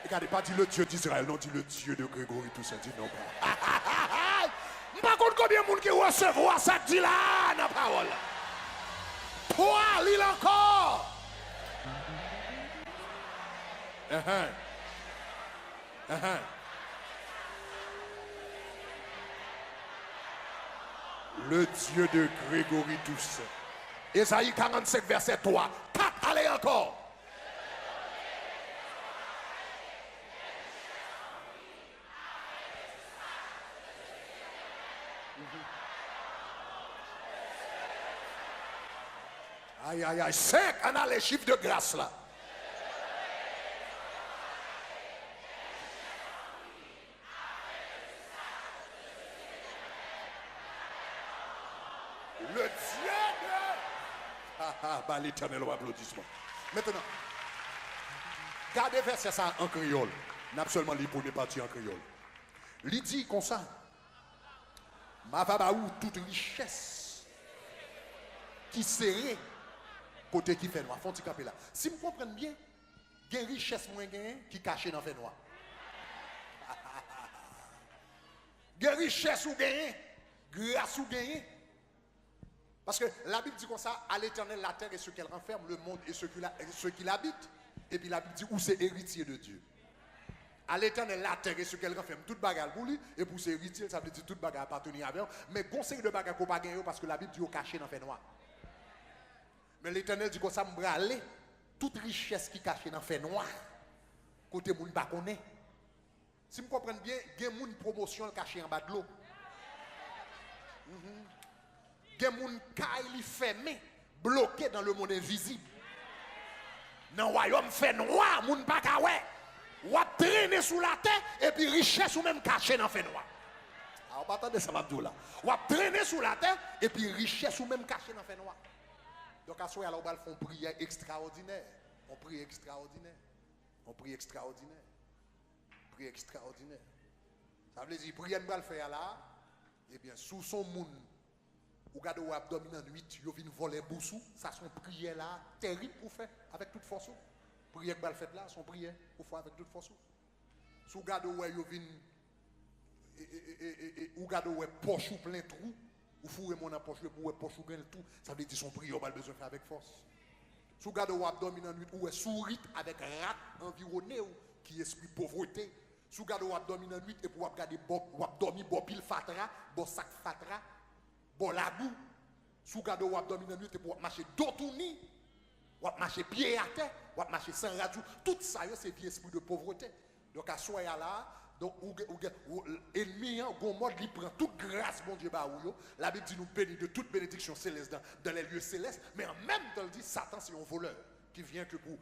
Regardez, pas dit le Dieu d'Israël, non, dit le Dieu de Grégory Toussaint, dit non pas. Par contre, combien de monde qui recevoir ça dit là dans la parole? 3, lis encore. Le Dieu de Grégory Toussaint. Ésaïe 45, verset 3. 4, allez encore. Aïe, aïe, aïe. 5, on a les chiffres de grâce là. Le Dieu de... bah l'éternel au applaudissement. Maintenant, gardez verset ça en créole. N'a seulement lu pour les parties en créole. Il dit comme ça. Ma vabaou toute richesse qui serait côté qui fait noir. Faut-il camper là. Si vous comprenez bien, il y a une richesse moins qui cachée dans le fait noir. Il y a une richesse ou gagné, grâce ou gagné. Parce que la Bible dit comme ça, à l'éternel la terre et ce qu'elle renferme, le monde et ceux qui l'habitent. Et puis la Bible dit où c'est héritier de Dieu. À l'éternel la terre et ce qu'elle renferme, toute bagarre pour lui, et pour ses héritiers, ça veut dire toute bagarre appartenir à lui. Mais conseil de bagarre qu'on pas gagner parce que la Bible dit au caché dans le fait noir. Mais l'éternel dit comme ça, m'braler toute richesse qui cachée dans le fait noir, côté moun pas connaît. Si vous comprenez bien, il y a une promotion cachée en bas de l'eau. Il y a une caille fermée bloqué dans le monde invisible. Dans le royaume fait noir, moun pa ka wè. Ou ap traîner sous la terre et puis richesse ou même caché dans fait noir. Alors pas attendre ça m'abdou là. Ou ap traîner sous la terre et puis richesse ou même caché dans fait noir. Donc à soir alors on va faire une prière extraordinaire. On prie extraordinaire. On prie extraordinaire. Prière extraordinaire. Ça veut dire prière nous va le faire là. Eh bien sous son monde ou gade ou abdomen en nuit, yo vinn voler boussou, ça son prière là terrible pour faire avec toute force. Prière que va le faire là, son prière pour faire avec toute force. Sous gade ou yo vinn ou gade ou poche ou plein trou, ou fourrer mon poche ou poche ou gain tout, ça veut dire son prière va besoin faire avec force. Sous gade ou abdomen en nuit ou sourit avec rat environné ou qui esprit pauvreté. Sous gade ou abdomen en nuit et pour regarder ou abdomen bon pile fatra, bon sac fatra. Bon la boue, sous gade ou abdomen en nuit et pour marcher dos tourni, ou marcher pied à terre, ou marcher sans radio, tout ça c'est vieux esprit de pauvreté. Donc à soi là, donc ennemi gon mode il prend toute grâce bon Dieu ba ou yo. La Bible dit nous bénit de toute bénédiction céleste dans les lieux célestes, mais en même temps il dit Satan c'est un voleur qui vient que pour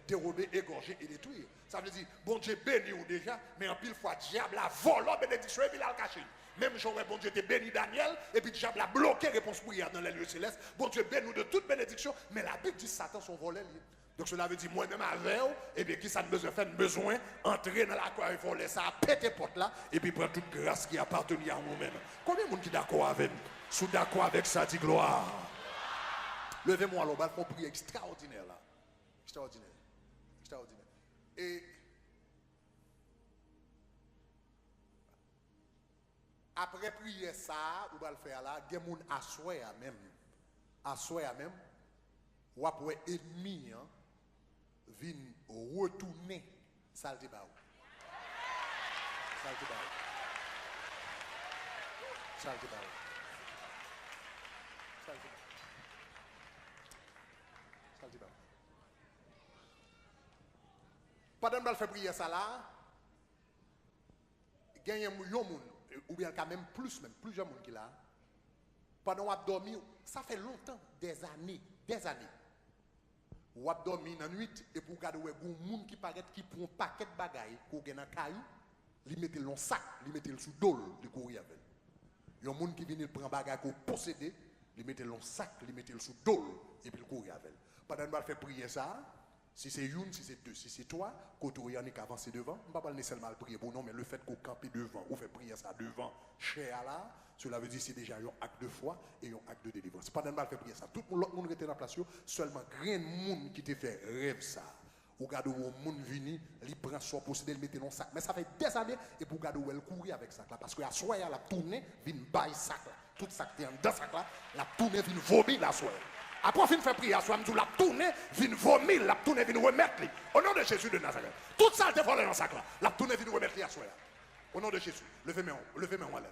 dérober, égorger et détruire. Ça veut dire bon Dieu béni ou déjà, mais en pile fois diable a volé la bénédiction et puis l'a caché. Même jour bon Dieu te béni Daniel, et puis diable a bloqué réponse prière dans les lieux célestes. Bon Dieu béni nous de toute bénédiction, mais la Bible dit Satan son voleur. Donc cela veut dire moi-même avec vous, et bien qui ça ne besoin faire besoin entrer dans la croix et voler ça, péter porte là, et puis prendre toute grâce qui appartenait à nous-mêmes. Combien de monde qui d'accord avec nous? Sous d'accord avec ça, dit gloire. Levez-moi alors, on prie extraordinaire là. Extraordinaire. Extraordinaire. Et après prier ça, on va le faire là, il y a des gens à même. À même. Ou après ennemi, viennent retourner. Ça le débat. Ça le débat. Ça le débat. Ça le débat. Pendant que je fais prier ça là, il y a un monde, ou bien quand même plusieurs monde qui là. Pendant qu'on a dormi, ça fait longtemps, des années. Ou a dormi dans la nuit, et pour regarder un monde qui paraît qui prend un paquet de bagailles, qu'on a dans caillou, il met dans sac, il met sous dol, il courir avec. Il y a un monde qui vient prendre bagaille qu'on posséder, il met dans sac, il met sous dol, et puis il courir avec. Pendant que je fais prier ça, si c'est une, si c'est deux, si c'est trois, quand on y en a qui avance devant, on ne va pas nécessairement prier pour non, mais le fait qu'on campe devant, on fait prier ça devant, cher là, cela veut dire que c'est déjà un acte de foi et un acte de délivrance. Pendant que je fais prier ça, tout le monde était dans la place, seulement rien de monde qui te fait rêve ça. Ou regarde où le monde vient, il prend son possédé, il met dans le sac. Mais ça fait des années, et pour regarder où elle courir avec ça là. Parce que la soirée, la tournée, vient bailler sac là. Tout sac qui est dans sac là, la tournée vient vomir la soirée. Après, on vient faire prière, soit la tournée vient vomir, la tournée vient remettre. Au nom de Jésus de Nazareth. Tout ça, te volé dans sac là. La tournée vient remettre la soirée. Au nom de Jésus. Levez-moi là.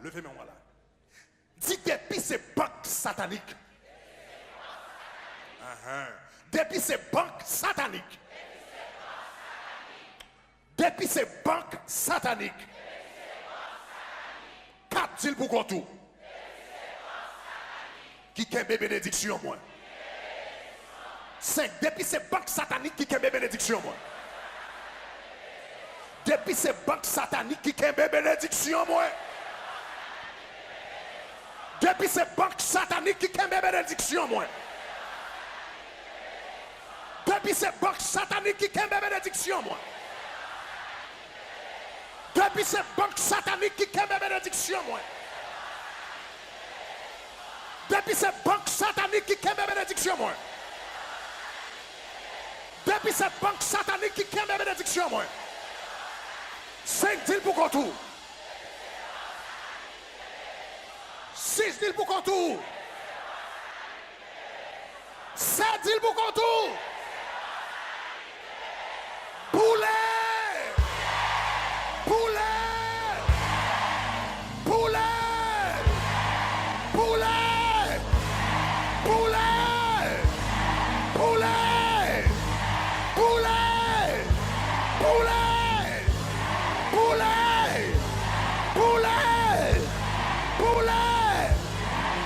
Dis depuis ces banques sataniques. Depuis ces banques sataniques. Depuis ces banques sataniques. 4 îles pour contour. Qui a bénédiction moi. 5. Depuis ces banques sataniques qui a bénédiction moi. Depuis ces banques sataniques qui a bénédiction moi. Depuis ces banques sataniques qui a bénédiction moi. Depuis ces banques sataniques qui a bénédiction moi. Depuis ces banques sataniques qui a bénédiction moi. Depuis ces banques sataniques qui a bénédiction moi. Depuis ces banques sataniques qui a bénédiction moi. 5 îles pour contour. 6 îles pour contour. 7 îles pour contour. Poulet.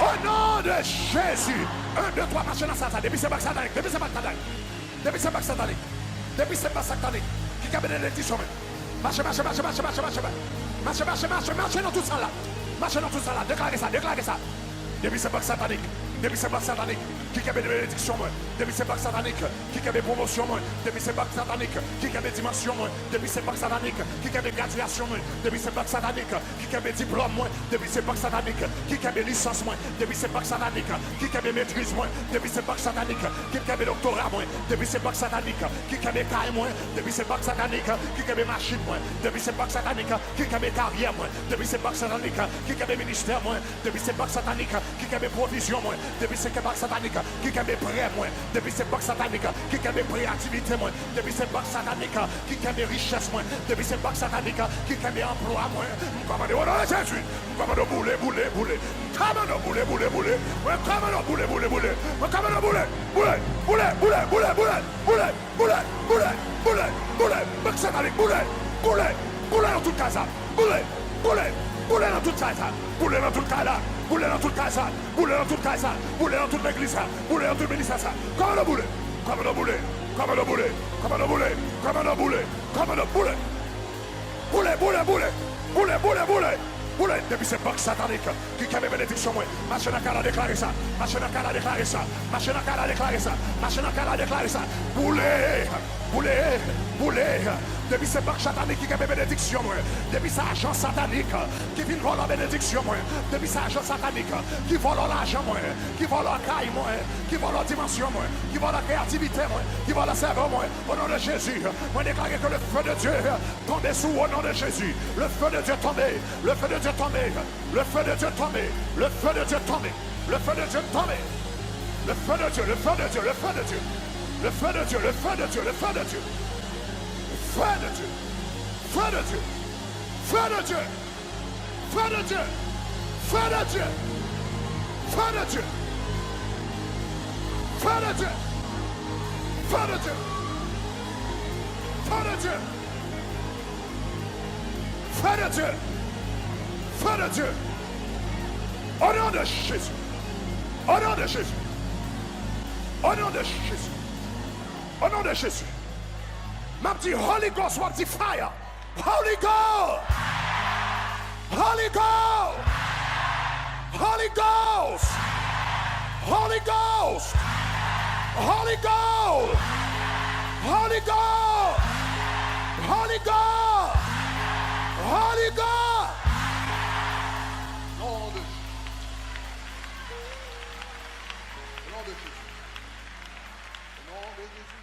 Au nom de Jésus. 1, 2, 3, marchez dans ça. Depuis c'est pas satanique. Depuis c'est pas satanique. Depuis c'est pas satanique. Depuis c'est pas satanique. Qui a bénédiction. Marchez, marchez, marchez, marchez, marchez, marchez. Marchez, marchez, marchez, marchez dans tout ça là. Marchez dans tout ça là. Déclarez ça, déclarez ça. Depuis c'est pas satanique. Depuis c'est pas satanique. Qui a bénédiction. Depuis c'est pas satanique. Qui a promotion. Depuis c'est pas satanique. Qui a dimension. Depuis c'est pas satanique. Qui a graduation. Depuis c'est pas satanique. Qui a diplôme. Depuis c'est pas satanique. Qui a licence. Depuis c'est pas satanique. Qui a maîtrise. Depuis c'est pas satanique. Qui a doctorat. Depuis c'est pas satanique. Qui a caille. Depuis c'est pas satanique. Qui a machine. Depuis c'est pas satanique. Qui a carrière. Depuis c'est pas satanique. Qui a ministère. Depuis c'est pas satanique. Qui a provision. Depuis c'est pas satanique. Qui a prêt. Depuis c'est pas satanique. Qui a créativité. Depuis c'est pas satanique. Qui a richesse. Depuis c'est pas satanique. Qui a emploi. Commandez au nom de Jésus. Commandez bouler, bouler, bouler. Commandez bouler, bouler, bouler. Commandez bouler, bouler, bouler. Commandez bouler, bouler, bouler, bouler, bouler, bouler, bouler, bouler, bouler, bouler, bouler. Pas satanique, bouler, bouler, bouler dans toute casa. Bouler, bouler, bouler dans toute casa. Bouler dans toute casa. Bouler dans toute casa. Bouler dans toute casa. Bouler dans toute l'église. Bouler dans toute ministère. Commandez bouler, commandez bouler. Commandez bouler, commandez bouler, commandez bouler, commandez bouler. Bouler, bouler, bouler, bouler, bouler, bouler. Bouler, depuis c'est pas satanique qui a bénédiction. Machin à cara déclarer ça. Machin à cara déclarer ça. Machin à cara déclarer ça. Machin à cara déclarer ça. Bouler, bouler, bouler. Depuis c'est pas satanique qui a bénédiction. Depuis c'est agent satanique qui vient voler la bénédiction. Depuis c'est agent satanique qui vole l'argent. Qui vole la caille. Qui vole la dimension. Qui vole la créativité. Qui vole la cerveau. Au nom de Jésus, moi déclarer que le feu de Dieu tombe sous au nom de Jésus. Le feu de Dieu tombe. Le feu de Dieu tombe. Le feu de Dieu tombe. Le feu de Dieu tombe. Le feu de Dieu tombe. Le feu de Dieu, le feu de Dieu, le feu de Dieu. Le feu de Dieu, le feu de Dieu, le feu de Dieu. Feu de Dieu, feu de Dieu, feu de Dieu, feu de Dieu, feu de Dieu, feu de Dieu, feu de Dieu, feu de Dieu, feu de Dieu, feu de Dieu, feu de Dieu, au nom de Jésus, au nom de Jésus, au nom de Jésus, au nom de Jésus. M'a dit Holy Ghost, m'a dit fire. Holy Ghost. Holy Ghost. Holy Ghost. Holy Ghost. Holy Ghost. Holy Ghost. Holy Ghost. Holy Ghost. Nom de Jésus. Nom de Jésus. Nom de Jésus.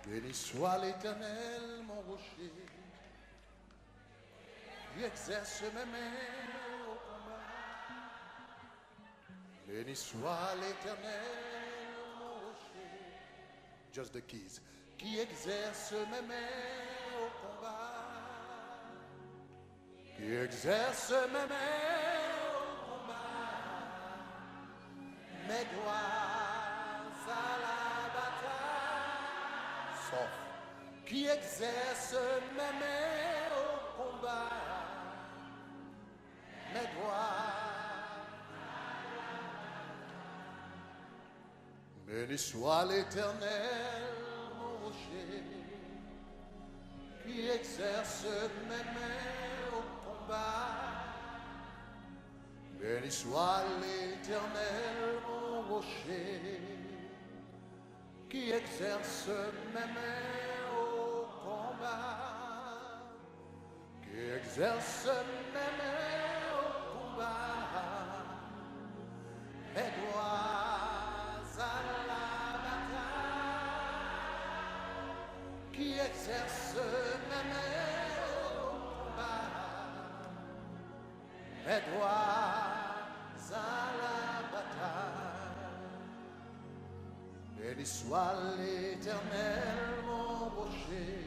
Béni soit l'Éternel, mon rocher, qui exerce mes mains au combat. Béni soit l'Éternel, mon rocher, just the keys, qui exerce mes mains au combat. Qui exerce mes mains au combat, mes doigts à la bataille. Sauf qui exerce mes mains au combat, mes doigts. Béni soit l'Éternel, mon rocher, qui exerce mes mains au combat. Béni soit l'Éternel, mon rocher, qui exerce mes mains au combat, qui exerce mes mains au combat, mes doigts à la bataille, qui exerce mes mains au combat, mes doigts à la bataille. Béni soit l'Éternel, mon rocher,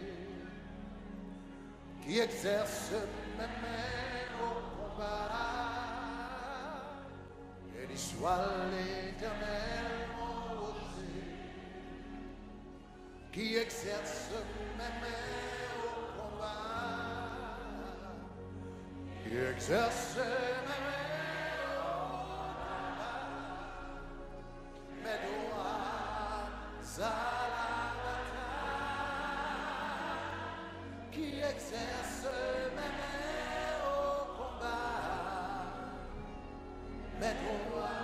qui exerce mes mains au combat. Béni soit l'Éternel, mon rocher, qui exerce mes mains au combat, qui exerce mes mains au combat, mes doigts à la bataille, qui exerce mes mains au combat, mes doigts.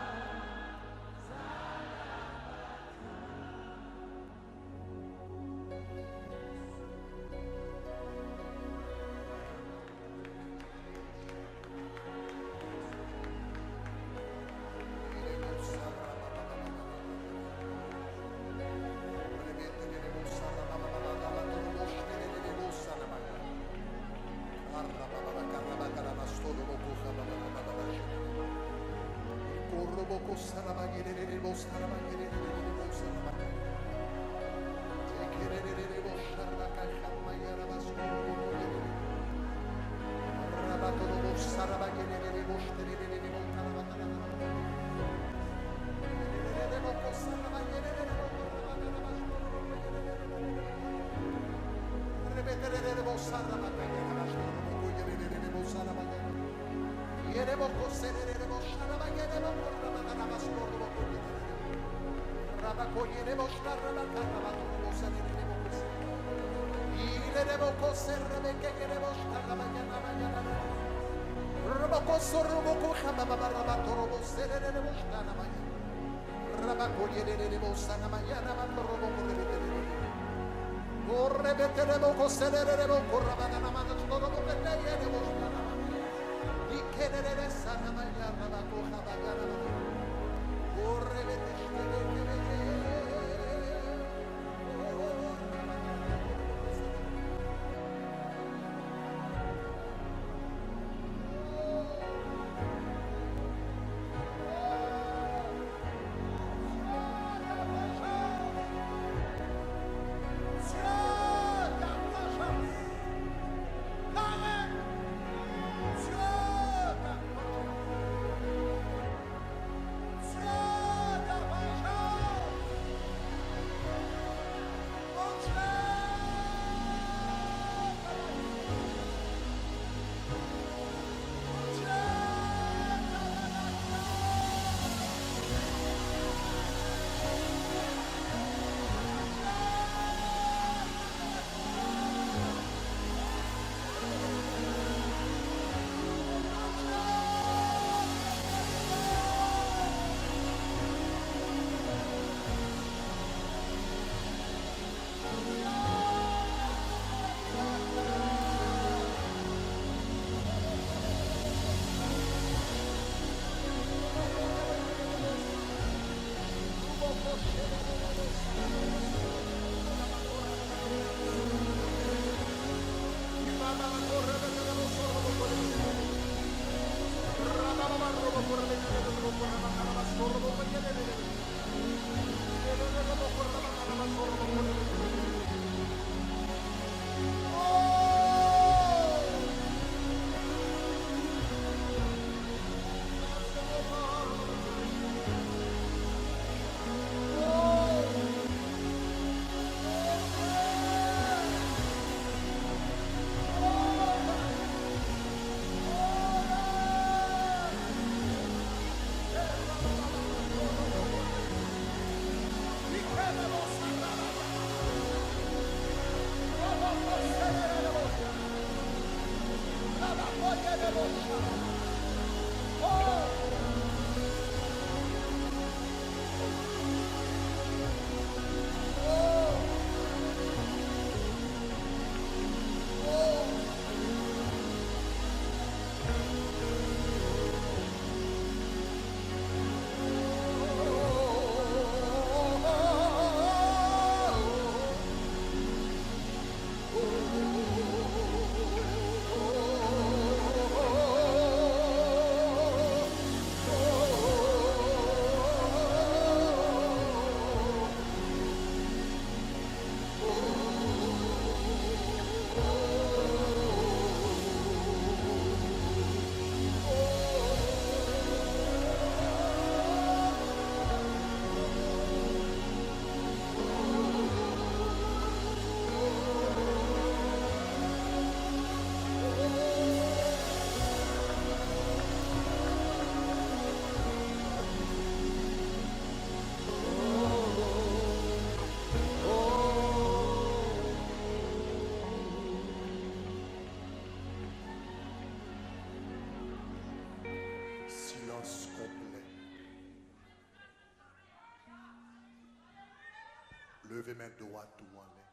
Levez main droite tout en l'air.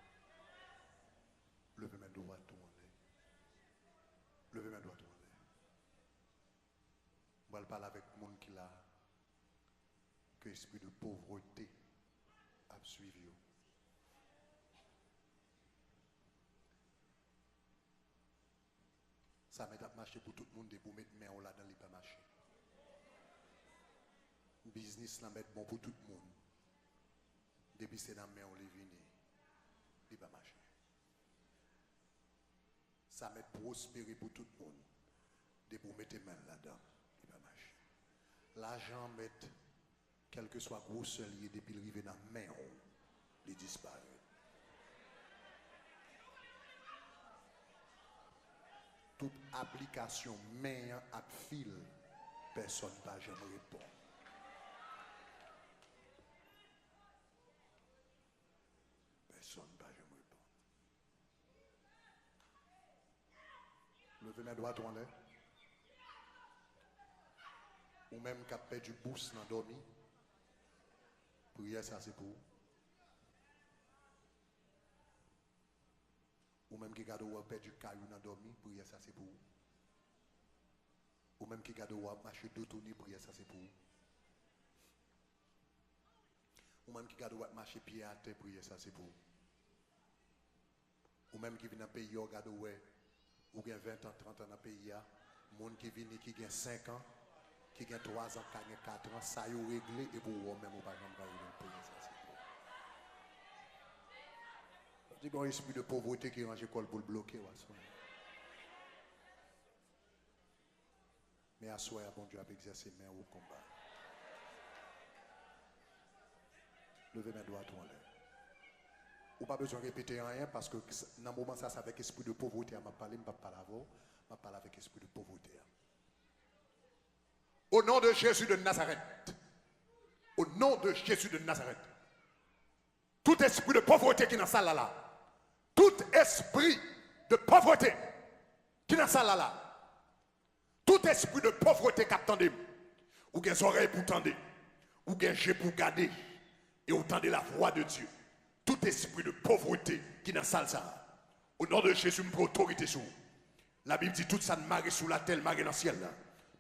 Levez main droite tout en l'air. Levez main droite tout en l'air. On va parler avec le monde qui l'a que l'esprit de pauvreté a suivi. Ça m'a marché pour tout le monde pour mettre main là dans les pas marcher. Business là met bon pour tout le monde. Depuis c'est dans main on les vient, il pas marcher. Ça met prospérer pour tout le monde. Depuis pour mettre main là-dedans, il pas marcher. L'argent met quel que soit gros lié depuis le rive dans main il disparaît. Toute application main à fil, personne ne va jamais répondre. Personne ne va jamais répondre. Levez mes doigts en l'air. Ou même qui a perdu du boost dans dormi. Prière, ça c'est pour vous. Ou même qui garde ou perdre du caillou dans dormi, prière ça c'est pour vous. Ou même qui garde ou marcher d'autonomie, prière ça c'est pour vous. Ou même qui garde ou marcher pied à terre, prière ça c'est pour vous. Ou même qui vient dans le pays, ou garde ou gagne 20 ans, 30 ans dans le pays, monde qui vient qui gagne 5 ans, qui gagne 3 ans, qui gagne 4 ans, ça y est réglé et pour vous même ou pas jamais prière ça c'est pour vous. Il y a un esprit de pauvreté qui range l'école pour le bloquer. Mais à soi, bon Dieu a exercé main au combat. Levez mes doigts en l'air. Ou pas besoin de répéter rien parce que dans le moment ça, c'est avec l'esprit de pauvreté. Je ne parle pas avant, je parle avec l'esprit de pauvreté. Au nom de Jésus de Nazareth. Au nom de Jésus de Nazareth. Tout esprit de pauvreté qui est dans la salle là. Tout esprit de pauvreté qui est dans la salle là. Tout esprit de pauvreté qui attendez. Ou des oreilles pour tendre. Ou des yeux pour garder. Et vous tendez la voix de Dieu. Tout esprit de pauvreté qui est dans la salle ça. Au nom de Jésus, je prends autorité sur vous. La Bible dit tout ça ne marre sous la terre, marre dans le ciel là.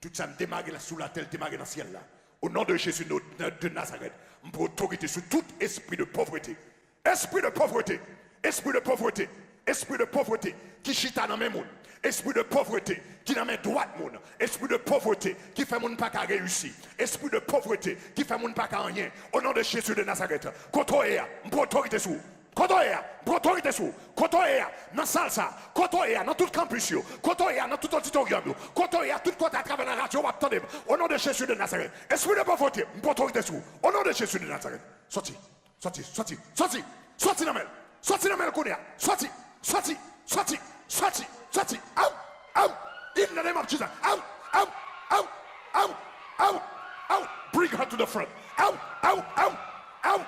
Tout ça ne démarre sous la terre, démarre dans le ciel là. Au nom de Jésus de Nazareth, je prends autorité sur tout esprit de pauvreté. Esprit de pauvreté. Esprit de pauvreté, esprit de pauvreté qui chita dans mes mouns, esprit de pauvreté qui dans mes droites moun, esprit de pauvreté qui fait moun pas qu'à réussir, esprit de pauvreté qui fait moun pas qu'à rien. Au nom de Jésus de Nazareth, kotoya, m'autorité sous, kotoya, m'autorité sous, kotoya, dans salsa, kotoya, dans tout campus, kotoya, dans tout auditorium, kotoya, tout côté à travers la radio, attendez. Au nom de Jésus de Nazareth, esprit de pauvreté, m'autorité sous, au nom de Jésus de Nazareth, sorti, sorti, sorti, sorti, sorti dans mes. Sorti dans le Kounia. Sorti. Sorti. Sorti. Sorti. Sorti. Out. Out. In the name of Jesus. Out. Out. Out. Out. Out. Out. Bring her to the front. Out. Out. Out. Out.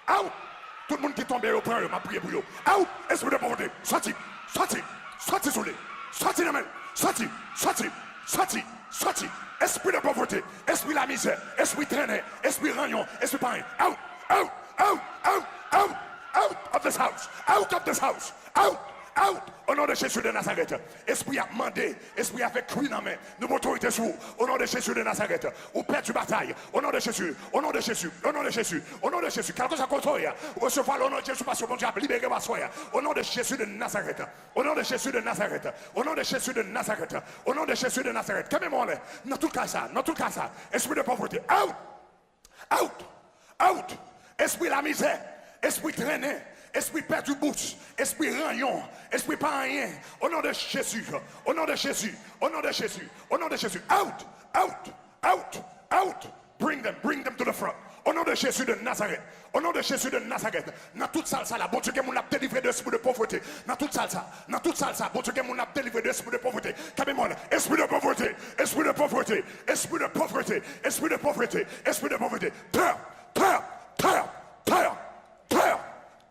Out. Tout le monde qui tombe au prend, m'a prié pour eux. Out. Esprit de pauvreté. Sorti. Sorti. Sorti sur les. Sorti dans le. Sorti. Sorti. Sorti. Sorti. Esprit de pauvreté. Esprit de la misère. Esprit traîné. Esprit ragnon. Esprit pareil. Out. Out. Out. Out. Out. Out of this house, out of this house, out, out, au nom de Jésus de Nazareth. Esprit a demandé, esprit a fait cuire dans main, nous m'autorité sous, au nom de Jésus de Nazareth, ou père du bataille, au nom de Jésus, au nom de Jésus, au nom de Jésus, au nom de Jésus, quelque chose contre toi, recevoir le nom de Jésus parce que mon Dieu a libéré ma soeur, au nom de Jésus de Nazareth, au nom de Jésus de Nazareth, au nom de Jésus de Nazareth, au nom de Jésus de Nazareth, comme moi, dans tout cas ça, esprit de pauvreté, out, out, out, esprit la misère. Esprit traîné, esprit perdu bouche, esprit ragnon, esprit pas rien. Au nom de Jésus, au nom de Jésus, au nom de Jésus, au nom de Jésus. Out, out, out, out. Bring them to the front. Au nom de Jésus de Nazareth, au nom de Jésus de Nazareth. Dans toute salle ça, bon Dieu qui m'a délivré de l'esprit de pauvreté. Dans toute salle ça, bon Dieu qui m'a délivré de l'esprit de pauvreté. Calmez-moi, esprit de pauvreté, esprit de pauvreté, esprit de pauvreté, esprit de pauvreté, esprit de pauvreté. Terre, terre, terre, terre. Terre,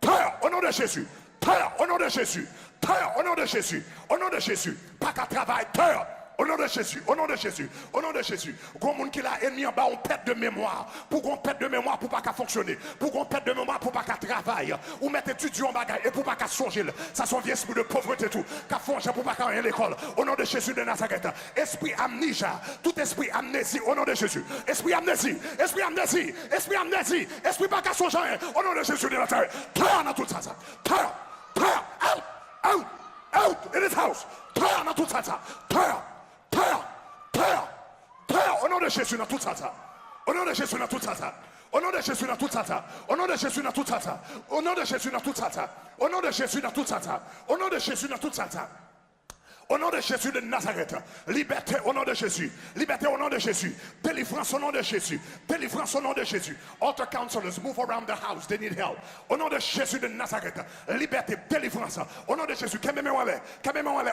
terre, au nom de Jésus, terre, au nom de Jésus, terre, au nom de Jésus, au nom de Jésus, pas qu'à travail, terre, Au nom de Jésus, au nom de Jésus, au nom de Jésus. Grand monde qui l'a ennemi en bas, on pète de mémoire. Pour qu'on pète de mémoire pour pas qu'à fonctionner. Pour qu'on pète de mémoire pour pas qu'à travailler. Ou mettre étudiant en bagaille et pour pas qu'à songer. Ça son vieux esprit de pauvreté tout. Qu'à fonctionner pour pas qu'à rien à l'école. Au nom de Jésus de Nazareth. Esprit amnésia. Tout esprit amnésie au nom de Jésus. Esprit amnésie. Esprit amnésie. Esprit amnésie. Esprit pas qu'à songer. Au nom de Jésus de Nazareth. Turn dans tout ça. Turn. Turn. Out. Out. Out. In this house. Turn dans tout ça. Turn. Terre, au nom de Jésus dans tout ça. Au nom de Jésus dans tout ça. Au nom de Jésus dans tout ça. Au nom de Jésus dans tout ça. Au nom de Jésus dans tout ça. Au nom de Jésus dans tout ça. Au nom de Jésus dans tout ça. Au nom de Jésus de Nazareth, liberté au nom de Jésus, liberté au nom de Jésus, délivrance au nom de Jésus, délivrance au nom de Jésus. Altar counselors move around the house, they need help. Au nom de Jésus de Nazareth, liberté, délivrance. Au nom de Jésus,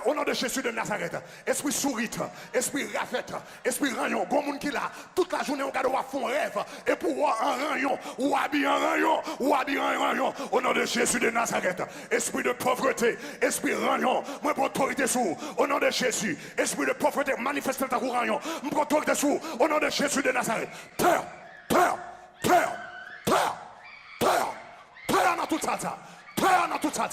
au nom de Jésus de Nazareth. Esprit sourite, esprit rafette, esprit rayon, bon monde qui là, toute la journée on garde à fond rêve, et pour voir un rayon, ou habiller un rayon, ou habiller un rayon. Au nom de Jésus de Nazareth, esprit de pauvreté, esprit rayon, moi pour autorité sous. Au nom de Jésus, esprit de pauvreté, manifeste ta rayon. M'autorité dessous. Au nom de Jésus de Nazareth. Terre, terre, terre, terre, terre, terre dans tout ça. Terre dans tout ça.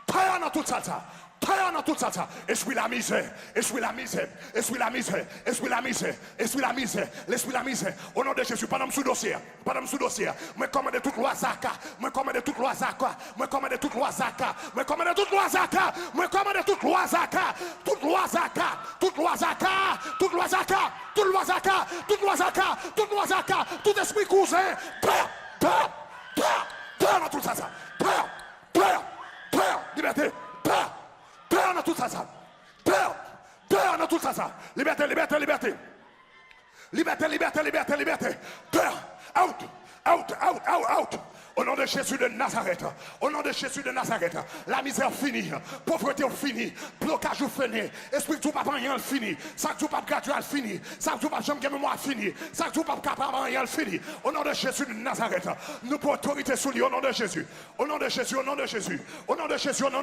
Terre dans tout ça. Terre dans tout ça. Esprit la misère, esprit la misère, esprit la misère, esprit la misère, esprit la misère, l'esprit la misère. Au nom de Jésus, pas dans sous dossier, pas dans sous dossier. Moi commande toute loi Zaka, moi commande toute loi Zaka, moi commande toute loi Zaka, moi commande toute loi Zaka, moi commande toute loi Zaka, toute loi Zaka, toute loi Zaka, toute loi Zaka, toute loi Zaka, toute loi Zaka, toute loi Zaka, tout esprit cousin, terre, terre, terre, terre dans tout ça, terre, terre, terre, liberté, terre. Terre dans tout ça. Terre dans tout ça. Liberté, liberté, liberté. Liberté, liberté, liberté, liberté. Terre. Out. Out, out, out, out. Au nom de Jésus de Nazareth, au nom de Jésus de Nazareth, la misère finie, pauvreté finie, blocage fini, esprit de tout papa rien fini, ça tout papa gradual fini, ça tout papa jamais mémoire fini, ça tout papa capable rien fini. Au nom de Jésus de Nazareth, nous pour autorité sous lui, au nom de Jésus, au nom de Jésus, au nom de Jésus, au nom de Jésus,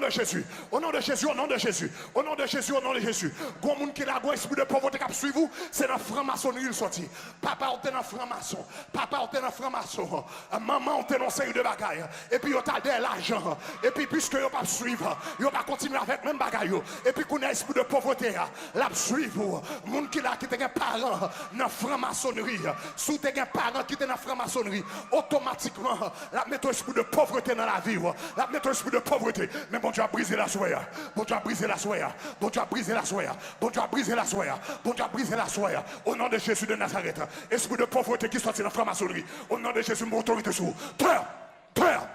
au nom de Jésus, au nom de Jésus, au nom de Jésus, au nom de Jésus, au nom de Jésus. Gon moun qui la go esprit de pauvreté qui suit vous, c'est dans franc-maçonnerie il sorti. Papa on dans franc-maçon, papa on dans franc-maçon, maman on dans série de bagaille et puis on t'a de l'argent et puis puisque on pas suivre on va continuer avec même bagaille et puis qu'on a esprit de pauvreté la suivre monde qui là qui te parents dans franc-maçonnerie sous te parents qui te dans franc-maçonnerie automatiquement la mettre esprit de pauvreté dans la vie la mettre esprit de pauvreté mais bon Dieu a brisé la soie bon Dieu a brisé la soie bon Dieu a brisé la soie bon Dieu a brisé la soie bon Dieu a brisé la soie au nom de Jésus de Nazareth esprit de pauvreté qui sortit dans franc-maçonnerie au nom de Jésus mon autorité sous terre terre,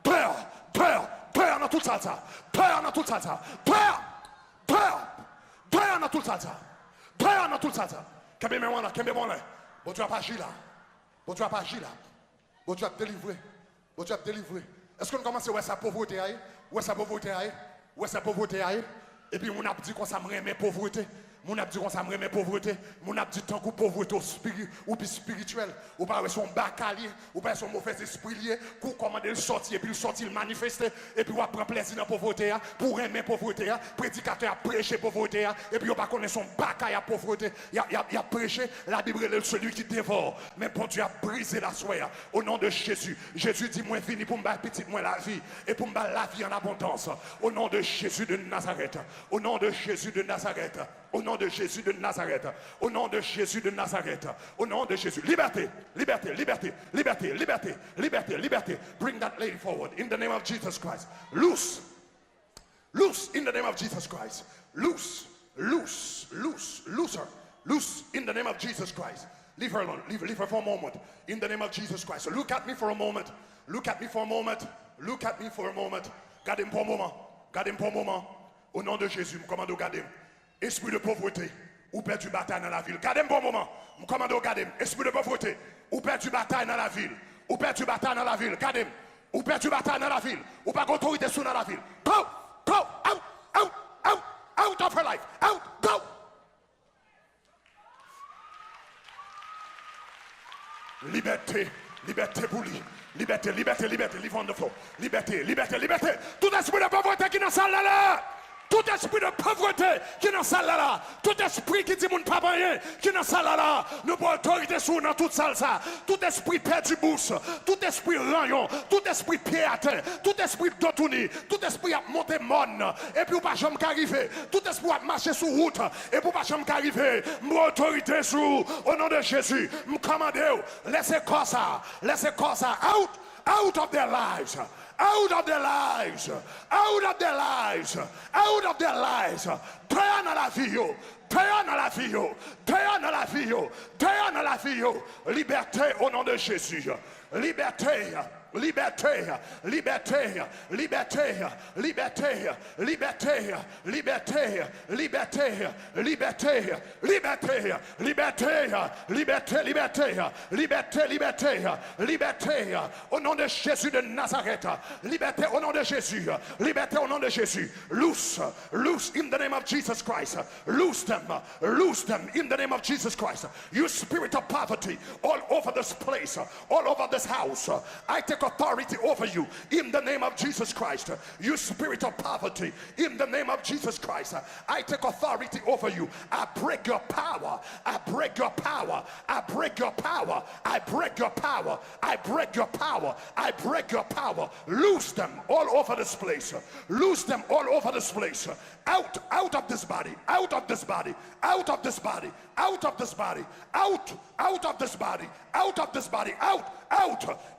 terre, terre, terre dans tout ça, terre dans tout ça, terre, terre, terre dans tout ça, terre dans tout ça. Qu'est-ce que bon Dieu a pas agi là, bon Dieu a pas agi là, bon Dieu a délivré, bon Dieu a délivré. Est-ce qu'on commence à voir sa pauvreté, où sa pauvreté, où sa pauvreté, et puis on a dit qu'on s'aimerait mais pauvreté. Mon a dit qu'on s'aimerait mais pauvreté, mon a dit tant que pauvreté ou spirituel, ou pas son bacalier, ou pas son mauvais esprit lié, pour commander le sortir, et puis le sortir, le manifester, et puis on prend plaisir dans la pauvreté, pour aimer pauvreté, prédicateur a prêché pauvreté, et puis on pas connaître son bacaille à pauvreté, il a prêché, la Bible est celui qui dévore, mais bon Dieu a brisé la soie, au nom de Jésus. Jésus dit, moi fini pour me battre petit, moi la vie, et pour me battre la vie en abondance, au nom de Jésus de Nazareth, au nom de Jésus de Nazareth. Au nom de Jésus de Nazareth. Au nom de Jésus de Nazareth. Au nom de Jésus. Liberté. Liberté. Liberté. Liberté. Liberté. Liberté. Liberté. Bring that lady forward. In the name of Jesus Christ. Loose. Loose. In the name of Jesus Christ. Loose. Loose. Loose. Loose her. Loose. In the name of Jesus Christ. Leave her alone. Leave her for a moment. In the name of Jesus Christ. So look at me for a moment. Look at me for a moment. Look at me for a moment. Gardez pour un moment. Gardez pour un moment. Au nom de Jésus. Je commande gardez. Esprit de pauvreté, ou perdu bataille dans la ville. Gardez un bon moment. Je commande gardez. Esprit de pauvreté, ou perdu bataille dans la ville. Ou perdu bataille dans la ville. Gardez. Ou perdu bataille dans la ville. Ou pas d'autorité sur dans la ville. Go, go, out, out, out, out of her life. Out, go. Liberté, liberté pour lui. Liberté, liberté, liberté. Live on the floor. Liberté, liberté, liberté. Tout esprit de pauvreté qui est dans la salle là. Tout esprit de pauvreté qui est dans salle là, tout esprit qui dit mon pas rien, qui est dans salle là, nous prenons autorité sur dans toute salle ça. Tout esprit perdu bouche, tout esprit rayon, tout esprit pied à terre, tout esprit dotouni, tout esprit a monté mon, et puis ou pas jamais arriver, tout esprit a marché sur route, et puis pas jamais arriver, mon autorité sur au nom de Jésus, me commandez, laissez comme ça, out of their lives. Out of their lives, out of their lives, out of their lives. Turn à la vie, turn à la vie, turn à la vie, turn à la vie. Liberté au nom de Jésus. Liberté. Liberté, liberté, liberté, liberté, liberté, liberté, liberté, liberté, liberté, liberté, liberté, liberté, liberté, liberté, liberté, au nom de Jésus de Nazareth, liberté au nom de Jésus, liberté au nom de Jésus, loose, loose in the name of Jesus Christ, loose them in the name of Jesus Christ, you spirit of poverty all over this place, all over this house, I take authority over you in the name of Jesus Christ. You spirit of poverty, in the name of Jesus Christ, I take authority over you. I break your power. I break your power. I break your power. I break your power. I break your power. I break your power. Loose them all over this place. Loose them all over this place. Out of this body. Out of this body. Out of this body. Out of this body. Out of this body. Out of this body. Out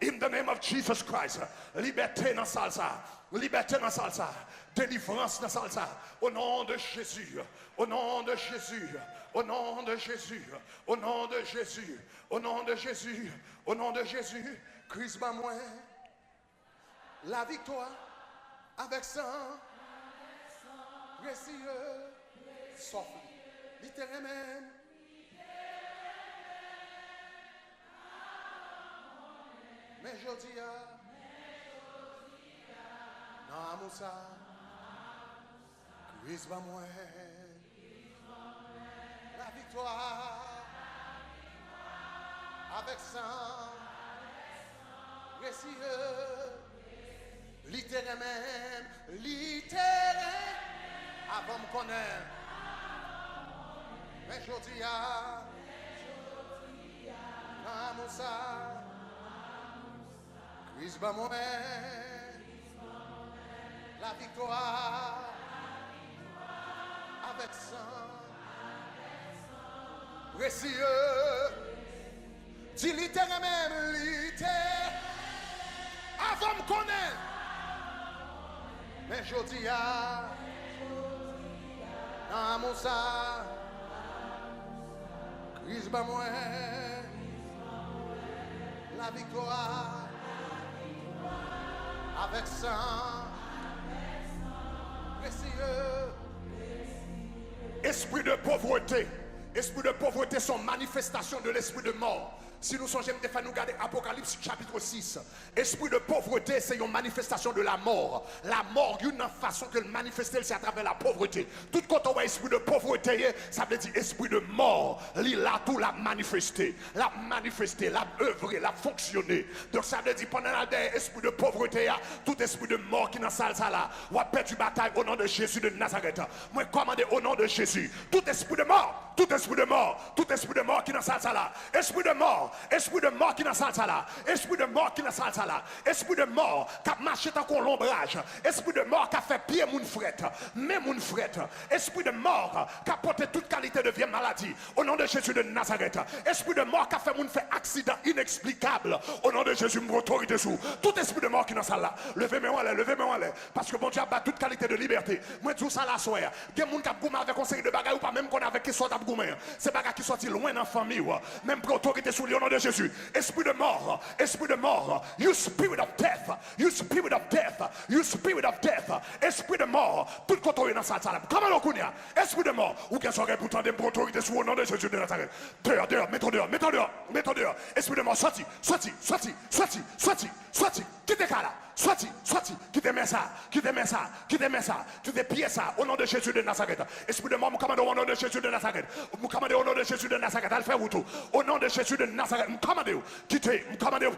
in the name of Jesus Christ. Liberté dans salsa. Liberté dans salsa. Délivrance dans salsa. Au nom de Jésus. Au nom de Jésus. Au nom de Jésus. Au nom de Jésus. Au nom de Jésus. Au nom de Jésus. Christ m'a moins. La victoire avec sang. Précieux. Souffle. Littéralement même. Mais je dis à Moussa, Christ va moi, la victoire, avec sang, précieux, littéralement même, littéralement, avant me connaître. Mais je dis à Moussa, Christ va moi, la victoire, avec sang, précieux, dis littéralement même, littéralement, avant me connaître, mais je dis à Moussa, Christ va moi, la victoire, avec sang, précieux. Esprit de pauvreté. Esprit de pauvreté sont manifestations de l'esprit de mort. Si nous songeons de faire nous garder Apocalypse chapitre 6, esprit de pauvreté, c'est une manifestation de la mort. La mort, une façon que le manifester, c'est à travers la pauvreté. Tout quand on voit esprit de pauvreté, ça veut dire esprit de mort. Il a tout l'a manifesté, l'a œuvré, l'a fonctionné. Donc ça veut dire pendant l'esprit de pauvreté, tout esprit de mort qui est dans salle là, on va perdre bataille au nom de Jésus de Nazareth. Moi commande au nom de Jésus. Tout esprit de mort, tout esprit de mort, tout esprit de mort qui est dans salle là, esprit de mort. Esprit de mort qui est dans salle là, esprit de mort qui est dans salle là, esprit de mort qui a marché dans l'ombrage, esprit de mort qui a fait pied mon frère, même mon frère, esprit de mort qui a porté toute qualité de vieille maladie au nom de Jésus de Nazareth, esprit de mort qui a fait mon fait accident inexplicable au nom de Jésus, mon autorité sous tout esprit de mort qui est dans salle là, levez-moi en l'air, parce que bon Dieu a toute qualité de liberté. Moi tout ça là soir, il y a des gens qui ont avec conseil de bagaille ou pas même qu'on avec qui soit abgoumé, c'est bagaille qui sorti loin dans la famille, même pour autorité sous au nom de Jésus. Esprit de mort, you spirit of death, you spirit of death, you spirit of death, esprit de mort, tout le côté dans sa salle. Comment on connaît? Esprit de mort, ou qu'elle soit pourtant des autorités sous au nom de Jésus de Nazareth. Dehors, mettons dehors. Esprit de mort, sorti. sorti, quitte là, sorti, quitte mais ça, quitte pieds ça, au nom de Jésus de Nazareth. Esprit de mort, nous commandons au nom de Jésus de Nazareth. Nous commandons au nom de Jésus de Nazareth. Allez faire tout. Au nom de Jésus de Nazareth, nous commandons, quittez, nous commandons,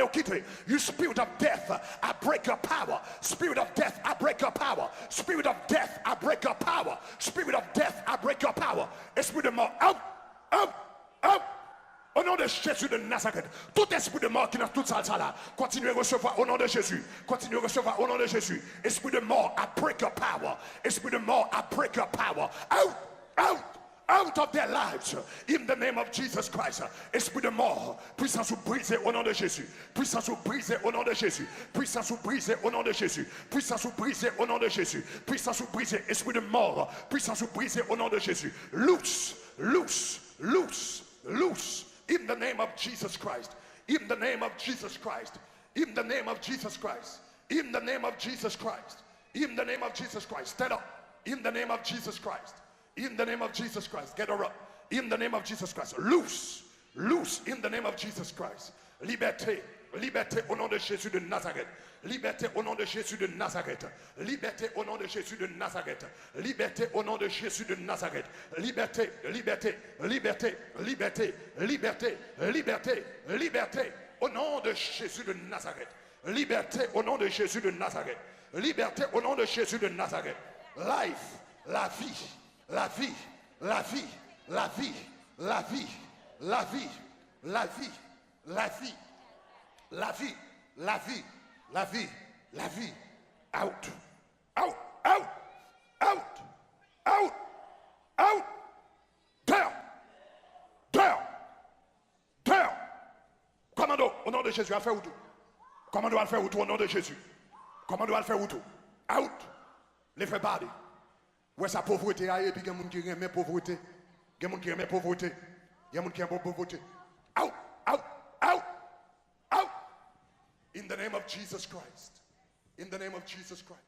quittez. You spirit of death, I break your power. Spirit of death, I break your power. Spirit of death, I break your power. Spirit of death, I break your power. Esprit de mort, out. Au nom de Jésus de Nazareth, tout esprit de mort qui est dans toute salle là, continuez à recevoir au nom de Jésus. Continuez à recevoir au nom de Jésus. Esprit de mort, I break your power. Esprit de mort, I break your power. Out of their lives, in the name of Jesus Christ. Esprit de mort, puissance ou brisée au nom de Jésus. Puissance ou brisée au nom de Jésus. Puissance ou brisée au nom de Jésus. Puissance ou brisée au nom de Jésus. Puissance ou brisée, esprit de mort, puissance ou brisée au nom de Jésus. Loose. In the name of Jesus Christ. In the name of Jesus Christ. In the name of Jesus Christ. In the name of Jesus Christ. In the name of Jesus Christ. Stand up. In the name of Jesus Christ. In the name of Jesus Christ. Get her up. In the name of Jesus Christ. Loose in the name of Jesus Christ. Liberté au nom de Jésus de Nazareth. Liberté au nom de Jésus de Nazareth. Liberté au nom de Jésus de Nazareth. Liberté au nom de Jésus de Nazareth. Liberté au nom de Jésus de Nazareth. Liberté au nom de Jésus de Nazareth. Liberté au nom de Jésus de Nazareth. Life, la vie. Out. Down. Commando, au nom de Jésus, à faire tout. Commando à faire tout au nom de Jésus. Commando à faire tout. Out. Les fait parler. Ouais, sa pauvreté, et puis il y a des gens qui aiment pauvreté. Il y a des gens qui aiment pauvreté. Il y a des gens qui aiment pauvreté. Out. In the name of Jesus Christ. In the name of Jesus Christ.